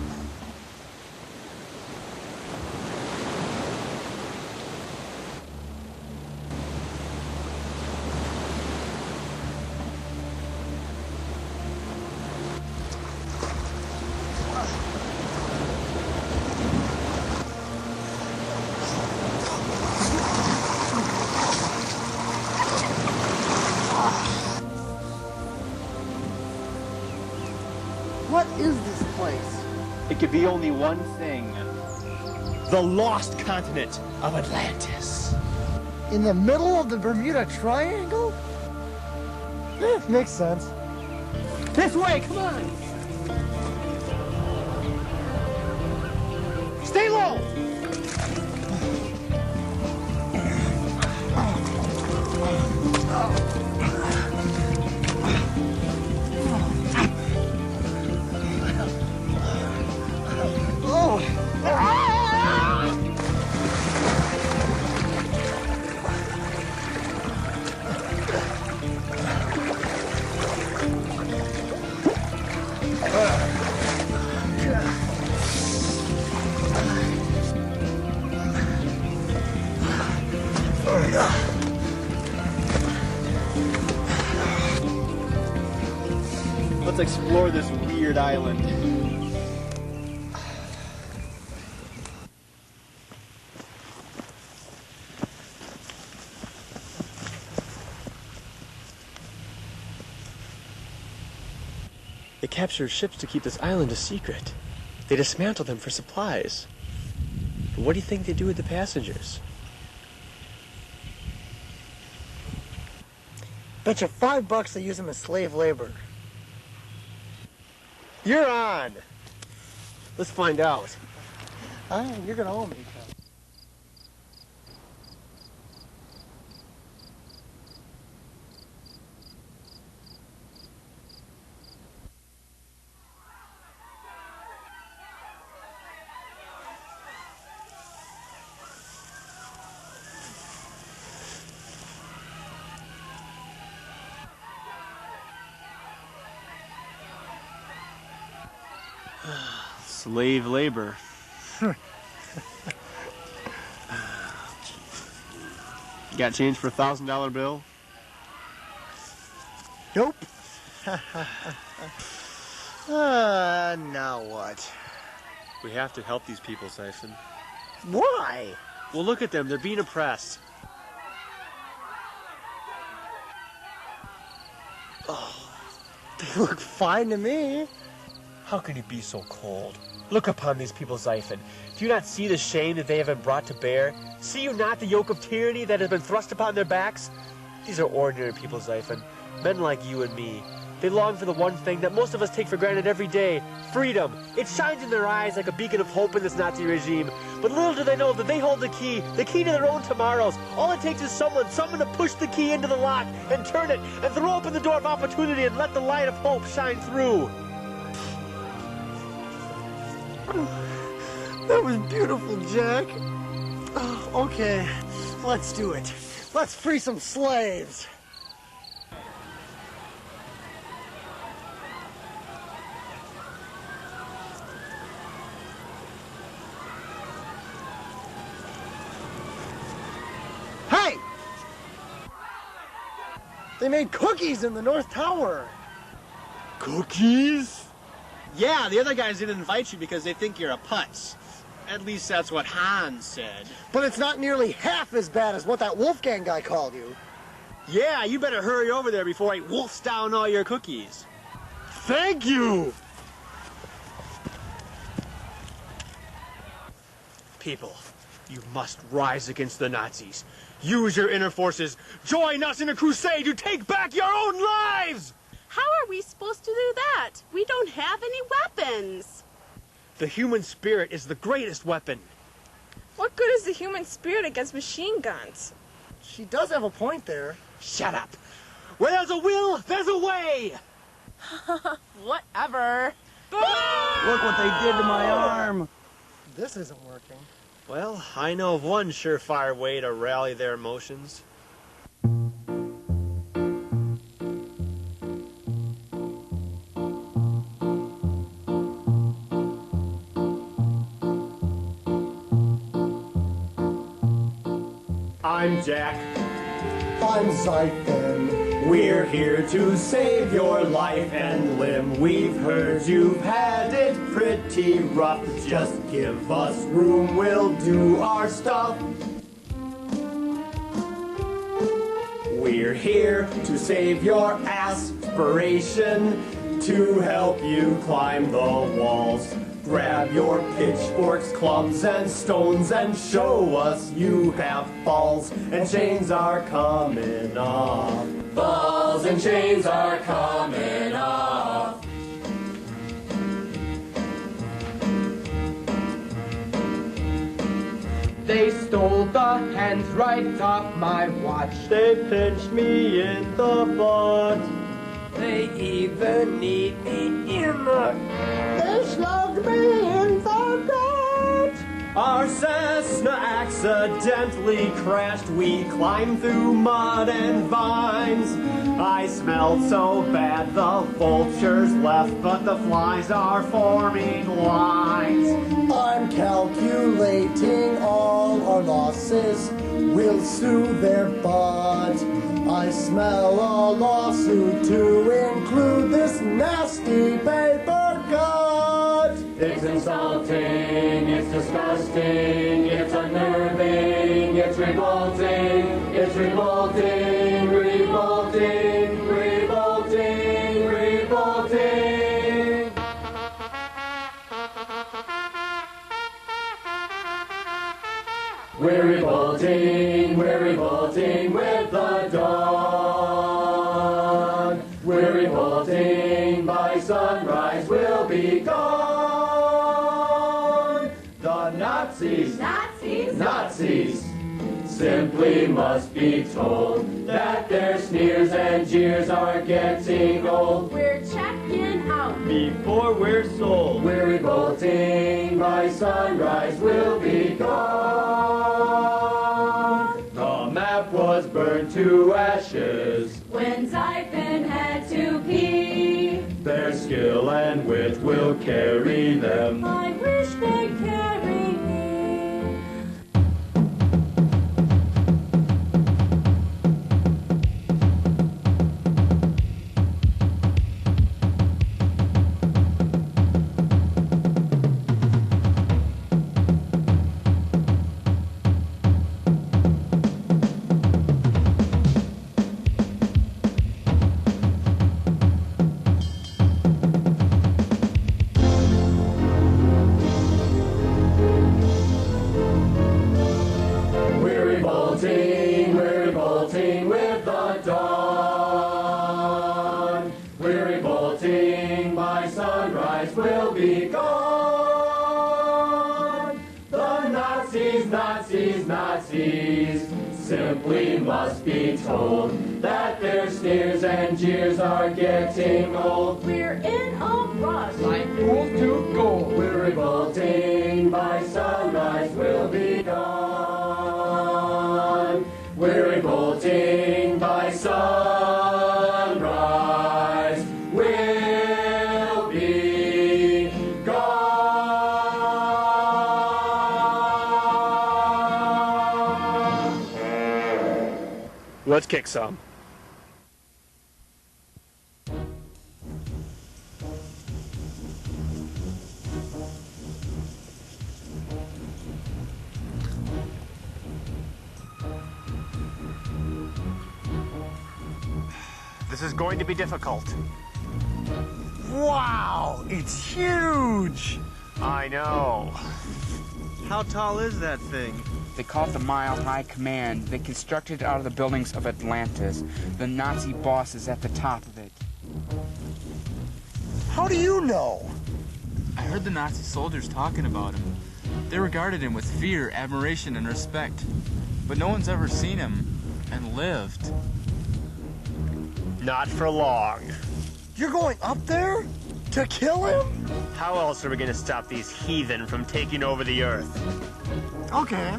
What is this place? It could be only one thing. The lost continent of Atlantis. In the middle of the Bermuda Triangle? Makes sense. This way, come on! Stay low! Let's explore this weird island. They captured ships to keep this island a secret. They dismantled them for supplies. But what do you think they do with the passengers? Bet you $5 they use them as slave labor. You're on! Let's find out. You're gonna owe me. Slave labor. Got change for $1,000 bill? Nope. Now what? We have to help these people, Siphon. Why? Well, look at them. They're being oppressed. Oh, they look fine to me. How can you be so cold? Look upon these people, Siphon. Do you not see the shame that they have been brought to bear? See you not the yoke of tyranny that has been thrust upon their backs? These are ordinary people, Siphon. Men like you and me. They long for the one thing that most of us take for granted every day. Freedom. It shines in their eyes like a beacon of hope in this Nazi regime. But little do they know that they hold the key to their own tomorrows. All it takes is someone to push the key into the lock and turn it and throw open the door of opportunity and let the light of hope shine through. That was beautiful, Jack. Okay, let's do it. Let's free some slaves. Hey! They made cookies in the North Tower. Cookies? Yeah, the other guys didn't invite you because they think you're a putz. At least that's what Hans said. But it's not nearly half as bad as what that Wolfgang guy called you. Yeah, you better hurry over there before I wolfs down all your cookies. Thank you! People, you must rise against the Nazis. Use your inner forces. Join us in a crusade to take back your own lives! How are we supposed to do that? We don't have any weapons. The human spirit is the greatest weapon. What good is the human spirit against machine guns? She does have a point there. Shut up. Where there's a will, there's a way. Whatever. Look what they did to my arm. This isn't working. Well, I know of one surefire way to rally their emotions. I'm Jack. I'm Siphon. We're here to save your life and limb. We've heard you've had it pretty rough. Just give us room, we'll do our stuff. We're here to save your aspiration, to help you climb the walls. Grab your pitchforks, clubs, and stones and show us you have balls and chains are coming off. Balls and chains are coming off. They stole the hands right off my watch. They pinched me in the butt. They even need me in the... They slugged me in the gut. Our Cessna accidentally crashed. We climbed through mud and vines. I smelled so bad the vultures left, but the flies are forming lines. I'm calculating all our losses. We'll sue their butt. I smell a lawsuit to include this nasty paper cut. It's insulting, it's disgusting, it's unnerving, it's revolting, it's revolting, revolting, revolting, revolting. We're revolting with the dawn. We're revolting, by sunrise we'll be gone. The Nazis, Nazis, simply must be told that their sneers and jeers are getting old. We're checking out Before we're sold. We're revolting, by sunrise we'll be gone. The map was burned to ashes when Zyphon had to pee. Their skill and wit will carry them. I wish they'd carry me. We're revolting with the dawn. We're revolting, by sunrise we'll be gone. The Nazis, Nazis, Nazis simply must be told that their sneers and jeers are getting old. We're in a rush, like fools to gold. We're revolting, by sunrise we'll be gone. We're revolting, by sunrise we'll be gone. Let's kick some. This is going to be difficult. Wow, it's huge! I know. How tall is that thing? They call it the Mile High Command. They constructed it out of the buildings of Atlantis. The Nazi boss is at the top of it. How do you know? I heard the Nazi soldiers talking about him. They regarded him with fear, admiration, and respect. But no one's ever seen him and lived. Not for long. You're going up there? To kill him? How else are we going to stop these heathen from taking over the Earth? Okay,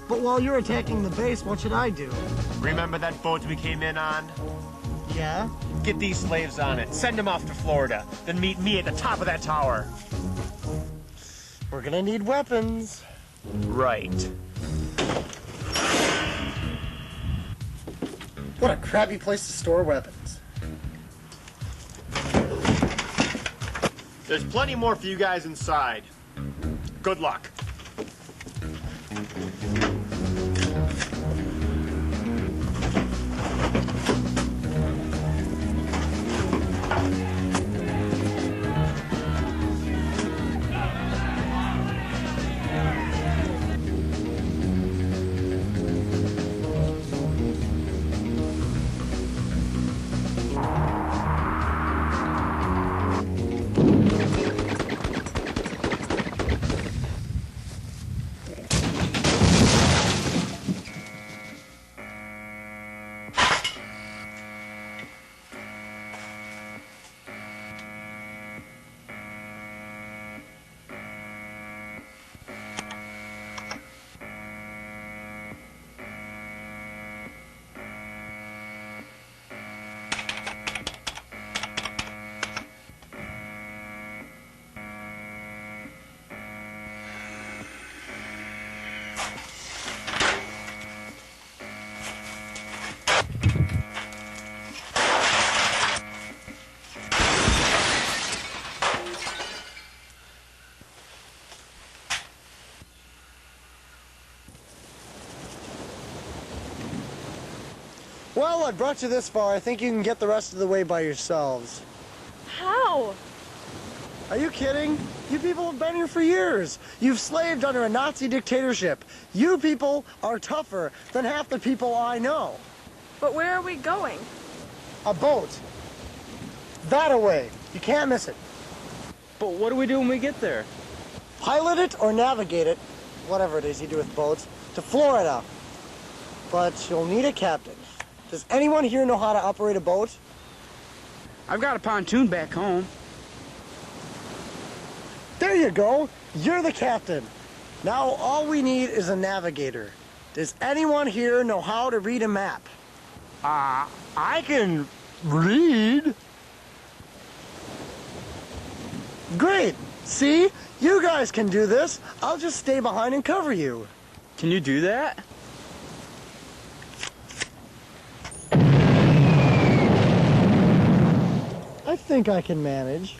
but while you're attacking the base, what should I do? Remember that boat we came in on? Yeah? Get these slaves on it, send them off to Florida, then meet me at the top of that tower. We're gonna need weapons. Right. What a crappy place to store weapons. There's plenty more for you guys inside. Good luck. Well, I brought you this far. I think you can get the rest of the way by yourselves. How? Are you kidding? You people have been here for years. You've slaved under a Nazi dictatorship. You people are tougher than half the people I know. But where are we going? A boat. That away. You can't miss it. But what do we do when we get there? Pilot it or navigate it, whatever it is you do with boats, to Florida. But you'll need a captain. Does anyone here know how to operate a boat? I've got a pontoon back home. There you go. You're the captain. Now all we need is a navigator. Does anyone here know how to read a map? I can read. Great. See? You guys can do this. I'll just stay behind and cover you. Can you do that? I think I can manage.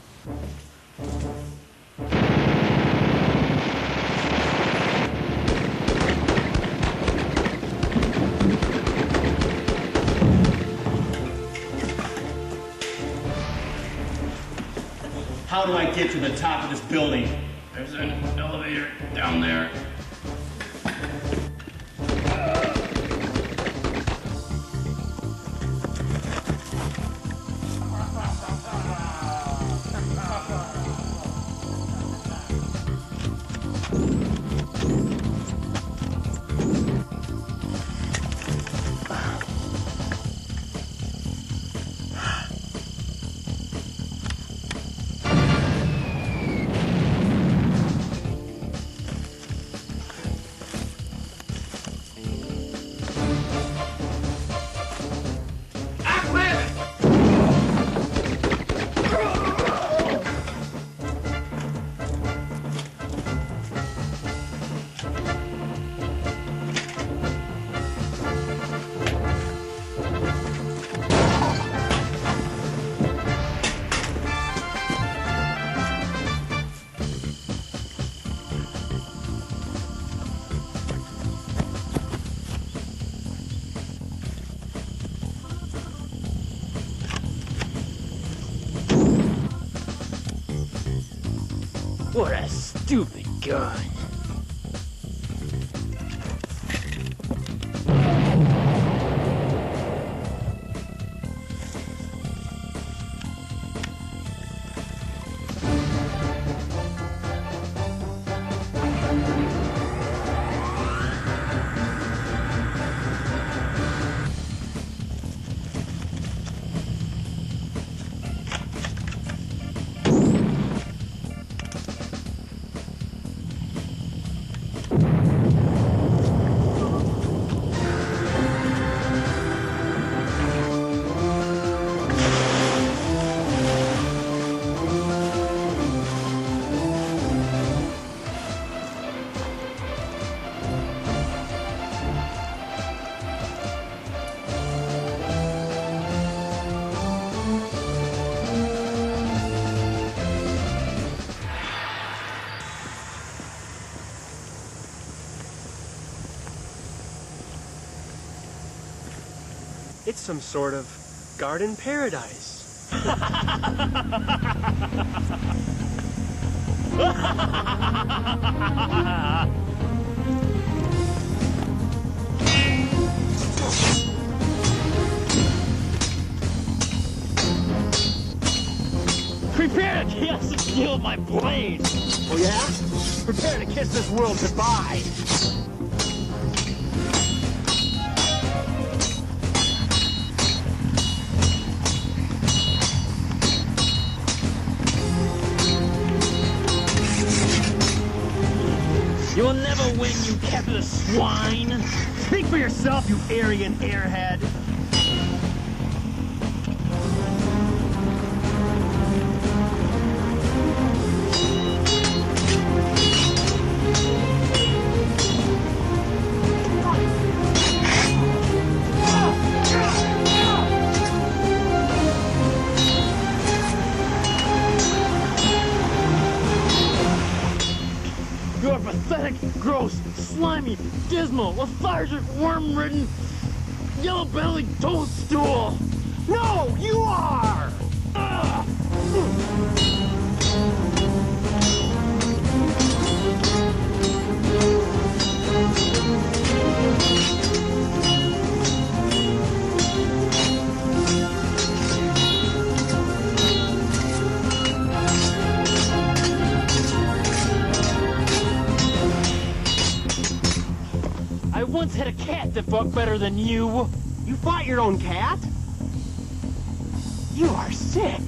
How do I get to the top of this building? There's an elevator down there. What a stupid gun. It's some sort of garden paradise. Prepare to kiss the steel of my blade! Oh yeah? Prepare to kiss this world goodbye. You will never win, you capitalist swine! Speak for yourself, you Aryan airhead! You are pathetic, gross, slimy, dismal, lethargic, worm-ridden. yellow-bellied toadstool! No, you are! Ugh. I once had a cat that fought better than you. You fought your own cat? You are sick.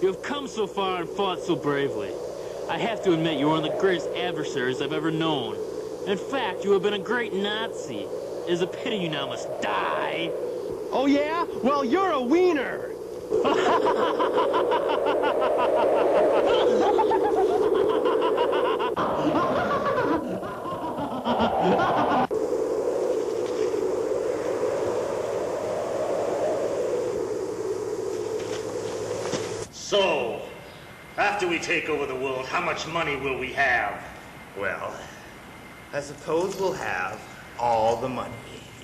You have come so far and fought so bravely. I have to admit, you're one of the greatest adversaries I've ever known. In fact, you have been a great Nazi. It is a pity you now must die. Oh yeah? Well, you're a wiener! So, after we take over the world, how much money will we have? Well, I suppose we'll have all the money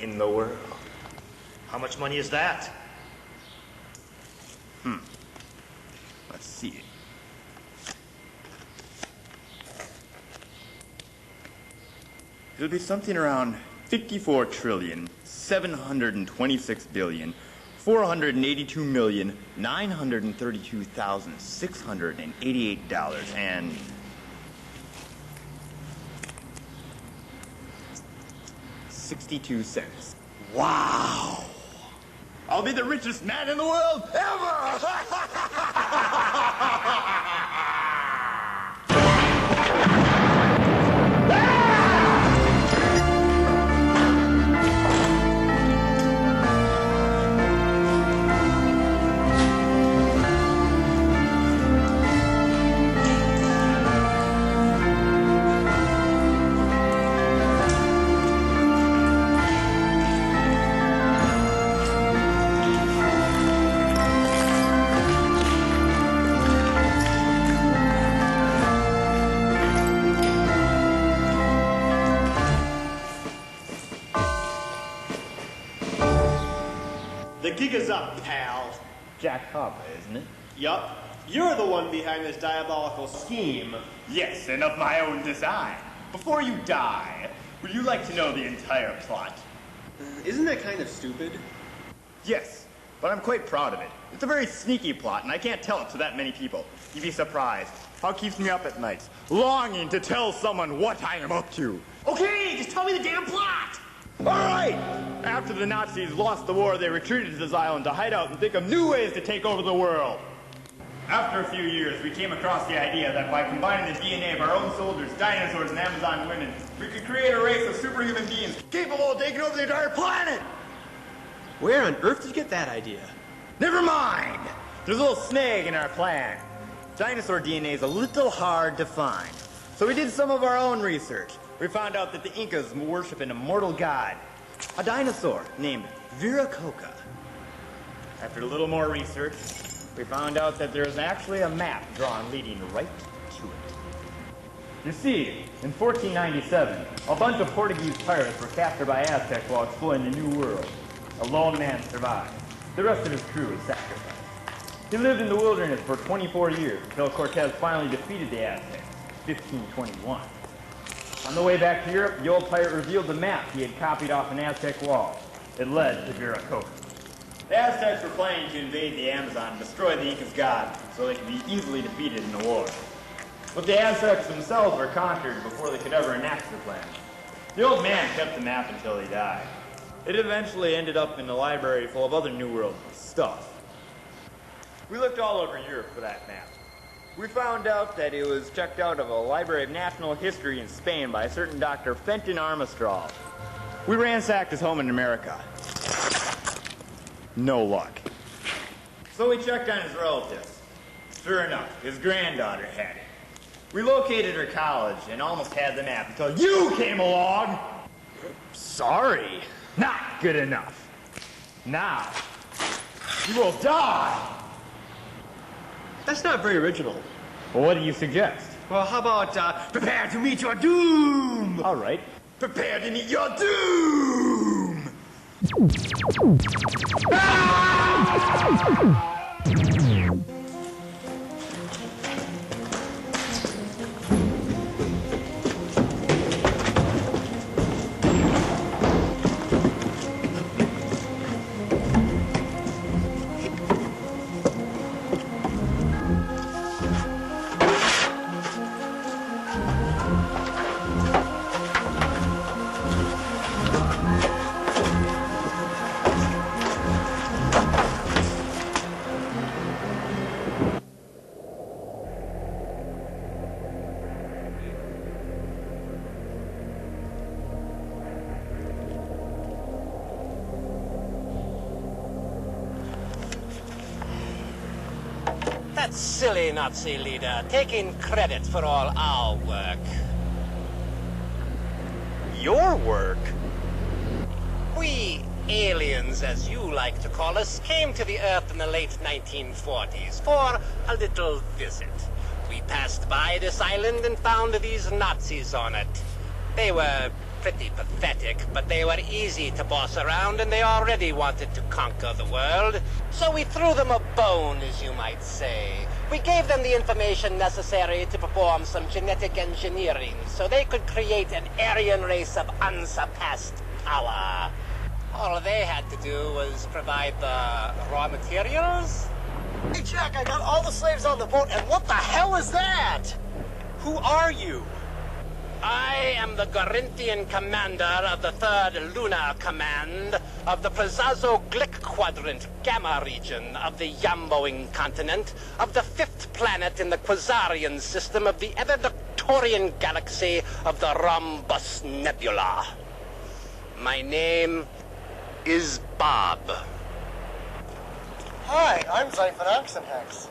in the world. How much money is that? Let's see. It'll be something around 54,726,482,932,688 and 62 cents. Wow! I'll be the richest man in the world ever! The gig is up, pal. Jack Harper, isn't it? Yup. You're the one behind this diabolical scheme. Yes, and of my own design. Before you die, would you like to know the entire plot? Isn't that kind of stupid? Yes, but I'm quite proud of it. It's a very sneaky plot, and I can't tell it to that many people. You'd be surprised. How it keeps me up at nights, longing to tell someone what I am up to. Okay, just tell me the damn plot! All right! After the Nazis lost the war, they retreated to this island to hide out and think of new ways to take over the world. After a few years, we came across the idea that by combining the DNA of our own soldiers, dinosaurs, and Amazon women, we could create a race of superhuman beings capable of taking over the entire planet! Where on earth did you get that idea? Never mind! There's a little snag in our plan. Dinosaur DNA is a little hard to find. So we did some of our own research. We found out that the Incas worship an immortal god, a dinosaur named Viracocha. After a little more research, we found out that there's actually a map drawn leading right to it. You see, in 1497, a bunch of Portuguese pirates were captured by Aztecs while exploring the New World. A lone man survived. The rest of his crew was sacrificed. He lived in the wilderness for 24 years until Cortez finally defeated the Aztecs, 1521. On the way back to Europe, the old pirate revealed the map he had copied off an Aztec wall. It led to Viracocha. The Aztecs were planning to invade the Amazon and destroy the Inca's god, so they could be easily defeated in the war. But the Aztecs themselves were conquered before they could ever enact their plan. The old man kept the map until he died. It eventually ended up in a library full of other New World stuff. We looked all over Europe for that map. We found out that it was checked out of a Library of National History in Spain by a certain Dr. Fenton Armstrong. We ransacked his home in America. No luck. So we checked on his relatives. Sure enough, his granddaughter had it. We located her college and almost had the map until you came along. Sorry, not good enough. Now, you will die. That's not very original. Well, what do you suggest? Well, how about, prepare to meet your doom? All right. Prepare to meet your doom! That silly Nazi leader, taking credit for all our work. Your work? We aliens, as you like to call us, came to the Earth in the late 1940s for a little visit. We passed by this island and found these Nazis on it. They were pretty pathetic, but they were easy to boss around, and they already wanted to conquer the world. So we threw them a bone, as you might say. We gave them the information necessary to perform some genetic engineering so they could create an Aryan race of unsurpassed power. All they had to do was provide the raw materials. Hey, Jack, I got all the slaves on the boat, and what the hell is that? Who are you? I am the Corinthian commander of the 3rd Lunar Command of the Prazazo Glick Quadrant Gamma region of the Yamboing continent of the 5th planet in the Quasarian system of the ever-Victorian galaxy of the Rhombus Nebula. My name is Bob. Hi, I'm Zyphon Oxenhex.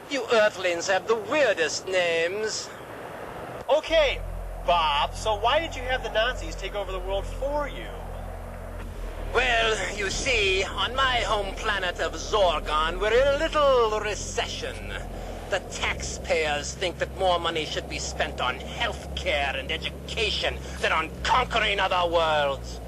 You Earthlings have the weirdest names. Okay, Bob, so why did you have the Nazis take over the world for you? Well, you see, on my home planet of Zorgon, we're in a little recession. The taxpayers think that more money should be spent on healthcare and education than on conquering other worlds.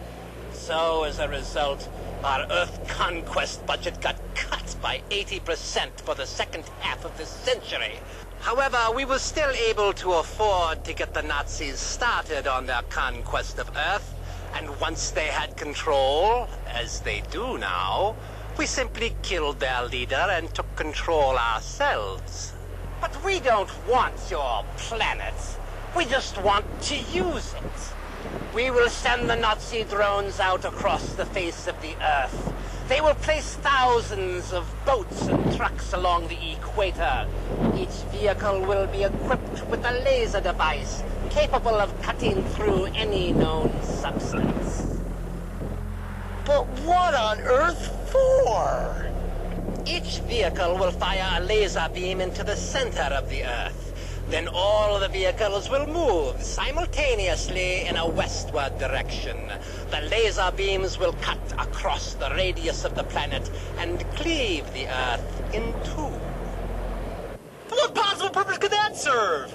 So, as a result, our Earth conquest budget got cut by 80% for the second half of this century. However, we were still able to afford to get the Nazis started on their conquest of Earth, and once they had control, as they do now, we simply killed their leader and took control ourselves. But we don't want your planet. We just want to use it. We will send the Nazi drones out across the face of the Earth. They will place thousands of boats and trucks along the equator. Each vehicle will be equipped with a laser device capable of cutting through any known substance. But what on earth for? Each vehicle will fire a laser beam into the center of the Earth. Then all the vehicles will move simultaneously in a westward direction. The laser beams will cut across the radius of the planet and cleave the Earth in two. What possible purpose could that serve?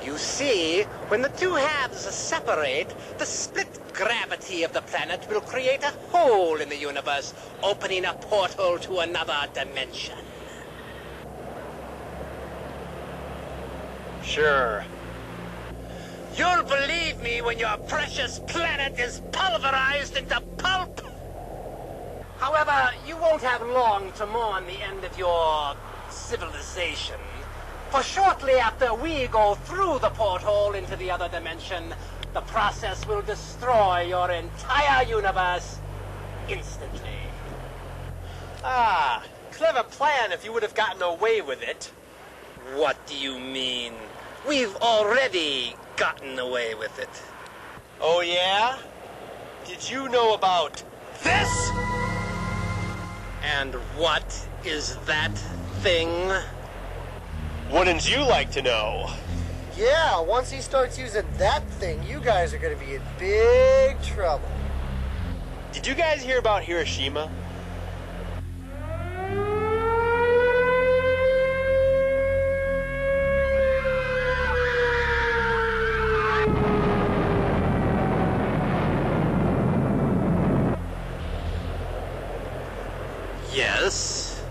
You see, when the two halves separate, the split gravity of the planet will create a hole in the universe, opening a portal to another dimension. Sure. You'll believe me when your precious planet is pulverized into pulp. However, you won't have long to mourn the end of your civilization. For shortly after we go through the porthole into the other dimension, the process will destroy your entire universe instantly. Ah, clever plan if you would have gotten away with it. What do you mean? We've already gotten away with it. Oh yeah? Did you know about this? And what is that thing? Wouldn't you like to know? Yeah, once he starts using that thing, you guys are gonna be in big trouble. Did you guys hear about Hiroshima? Yes.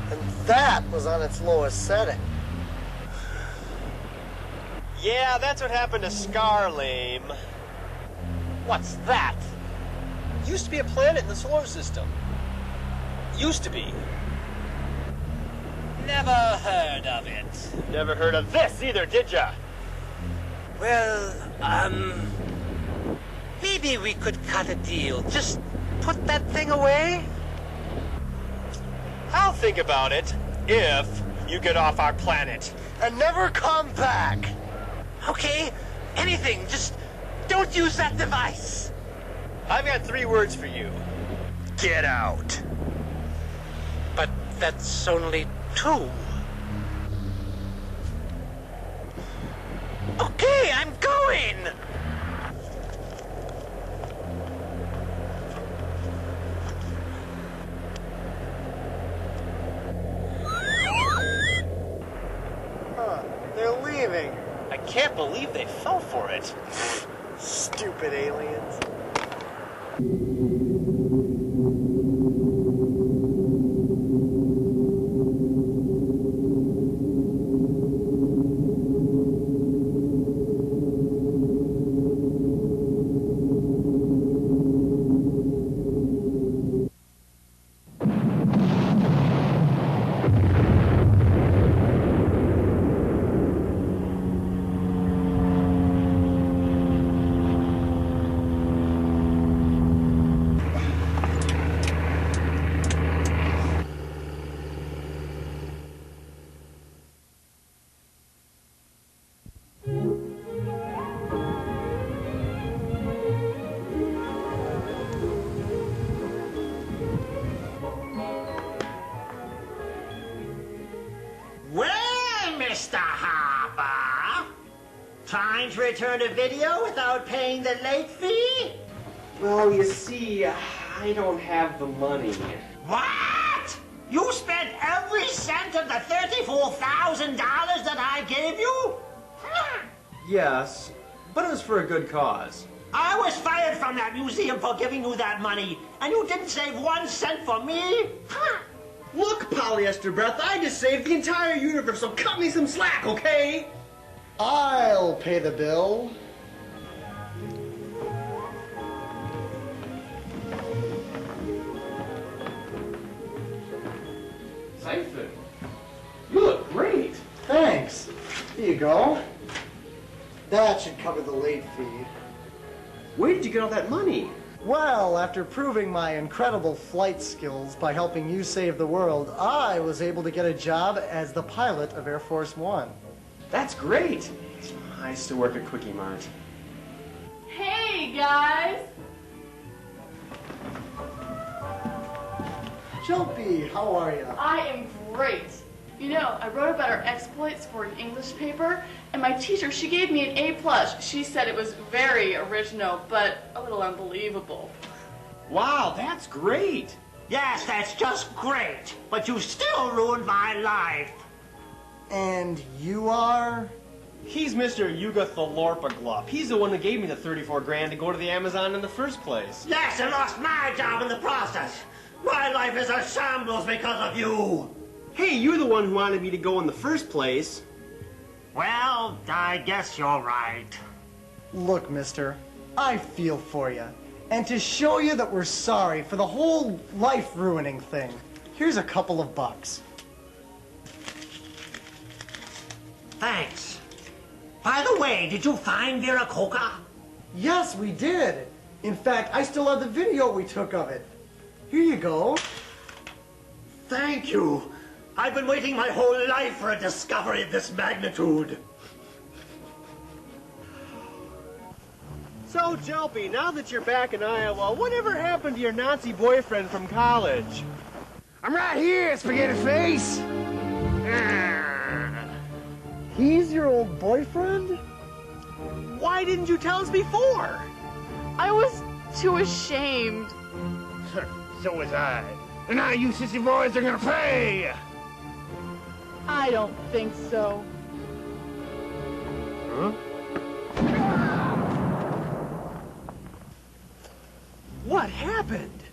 And that was on its lowest setting. Yeah, that's what happened to Scarlame. What's that? Used to be a planet in the solar system. Used to be. Never heard of it. Never heard of this either, did ya? Well, maybe we could cut a deal. Just put that thing away? I'll think about it if you get off our planet. And never come back. Okay, anything. Just don't use that device. I've got 3 words for you. Get out. But that's only 2. Okay, I'm going! Huh, they're leaving. I can't believe they fell for it. Stupid aliens. Mr. Harper. Trying to return a video without paying the late fee? Well, you see, I don't have the money. What? You spent every cent of the $34,000 that I gave you? Yes, but it was for a good cause. I was fired from that museum for giving you that money, and you didn't save 1 cent for me? Look, Polyester Breath, I just saved the entire universe, so cut me some slack, okay? I'll pay the bill. Siphon, you look great. Thanks. Here you go. That should cover the late fee. Where did you get all that money? Well, after proving my incredible flight skills by helping you save the world, I was able to get a job as the pilot of Air Force One. That's great. I used to work at Quickie Mart. Hey, guys! Jumpy, how are you? I am great. You know, I wrote about our exploits for an English paper, and my teacher, she gave me an A+. She said it was very original, but a little unbelievable. Wow, that's great. Yes, that's just great. But you still ruined my life. And you are? He's Mr. Yuga Thalorpa Glup. He's the one that gave me the 34 grand to go to the Amazon in the first place. Yes, and lost my job in the process. My life is a shambles because of you. Hey, you're the one who wanted me to go in the first place. Well, I guess you're right. Look, mister, I feel for you. And to show you that we're sorry for the whole life-ruining thing, here's a couple of bucks. Thanks. By the way, did you find Viracocha? Yes, we did. In fact, I still have the video we took of it. Here you go. Thank you. I've been waiting my whole life for a discovery of this magnitude. So, Jelpy, now that you're back in Iowa, whatever happened to your Nazi boyfriend from college? I'm right here, spaghetti face! He's your old boyfriend? Why didn't you tell us before? I was too ashamed. So was I. And now you sissy boys are gonna pay! I don't think so. Huh? What happened?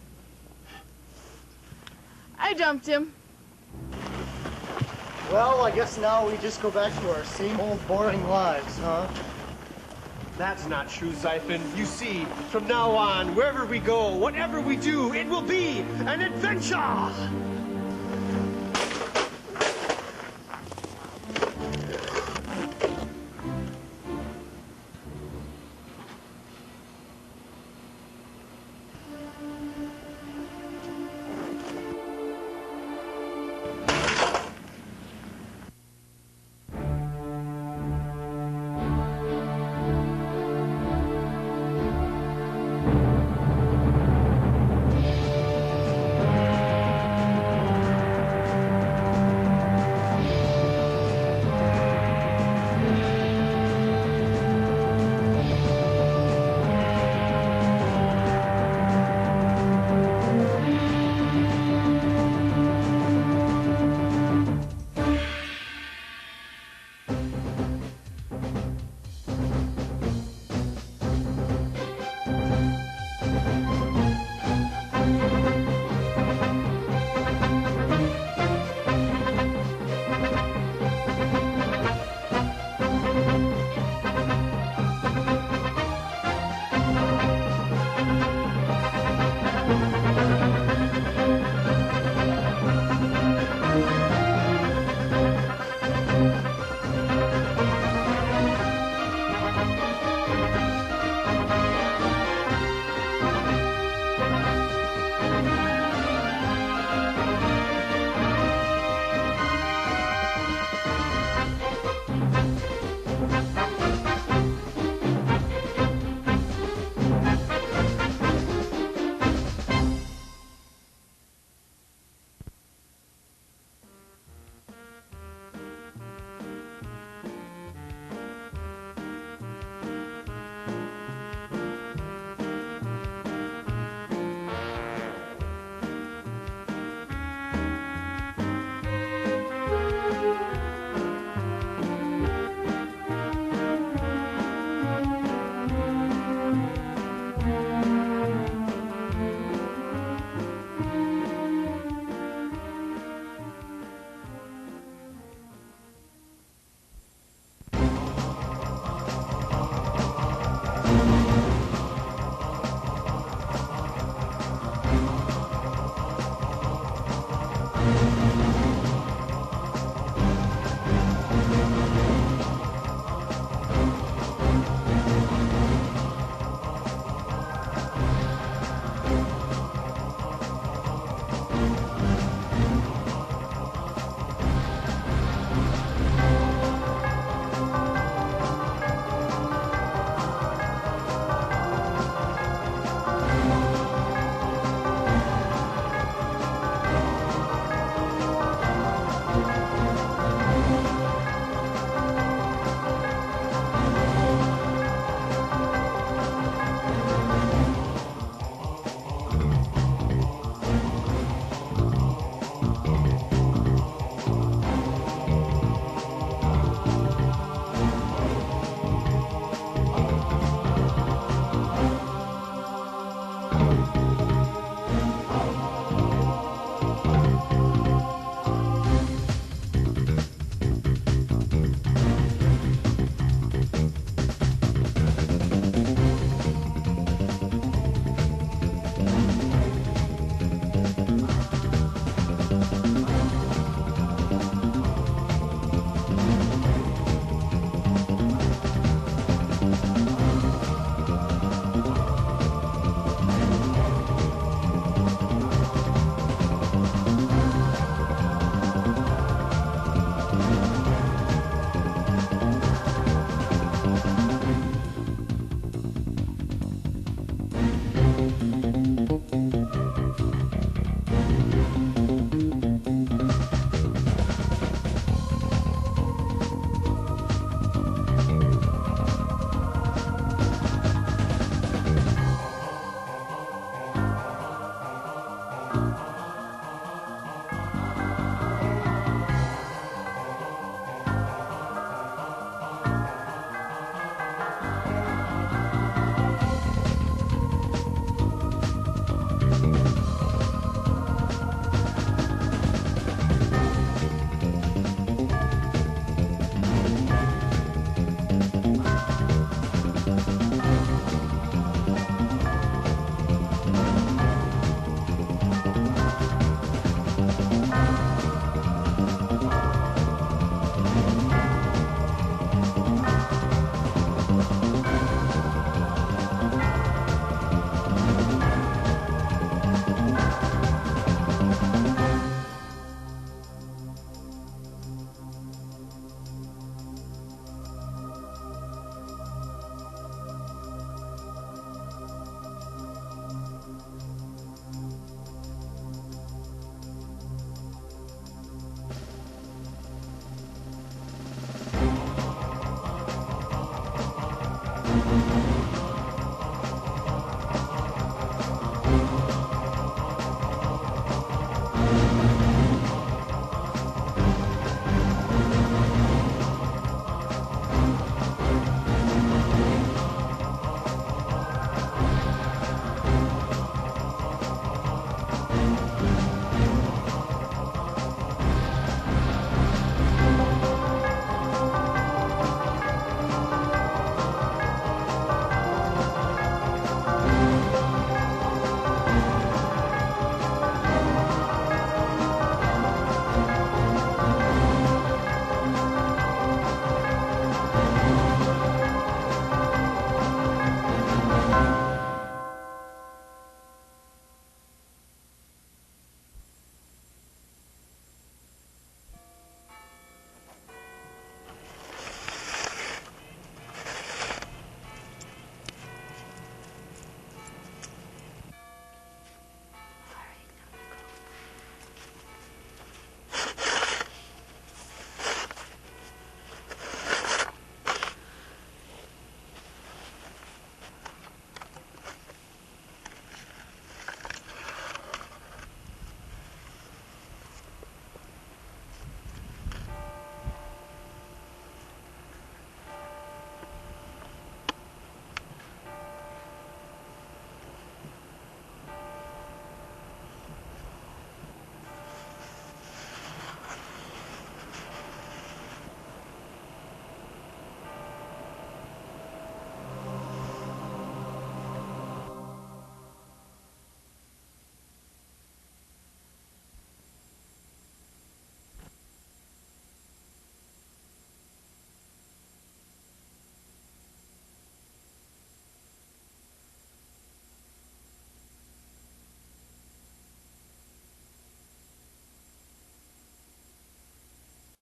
I dumped him. Well, I guess now we just go back to our same old boring lives, huh? That's not true, Zyphon. You see, from now on, wherever we go, whatever we do, it will be an adventure!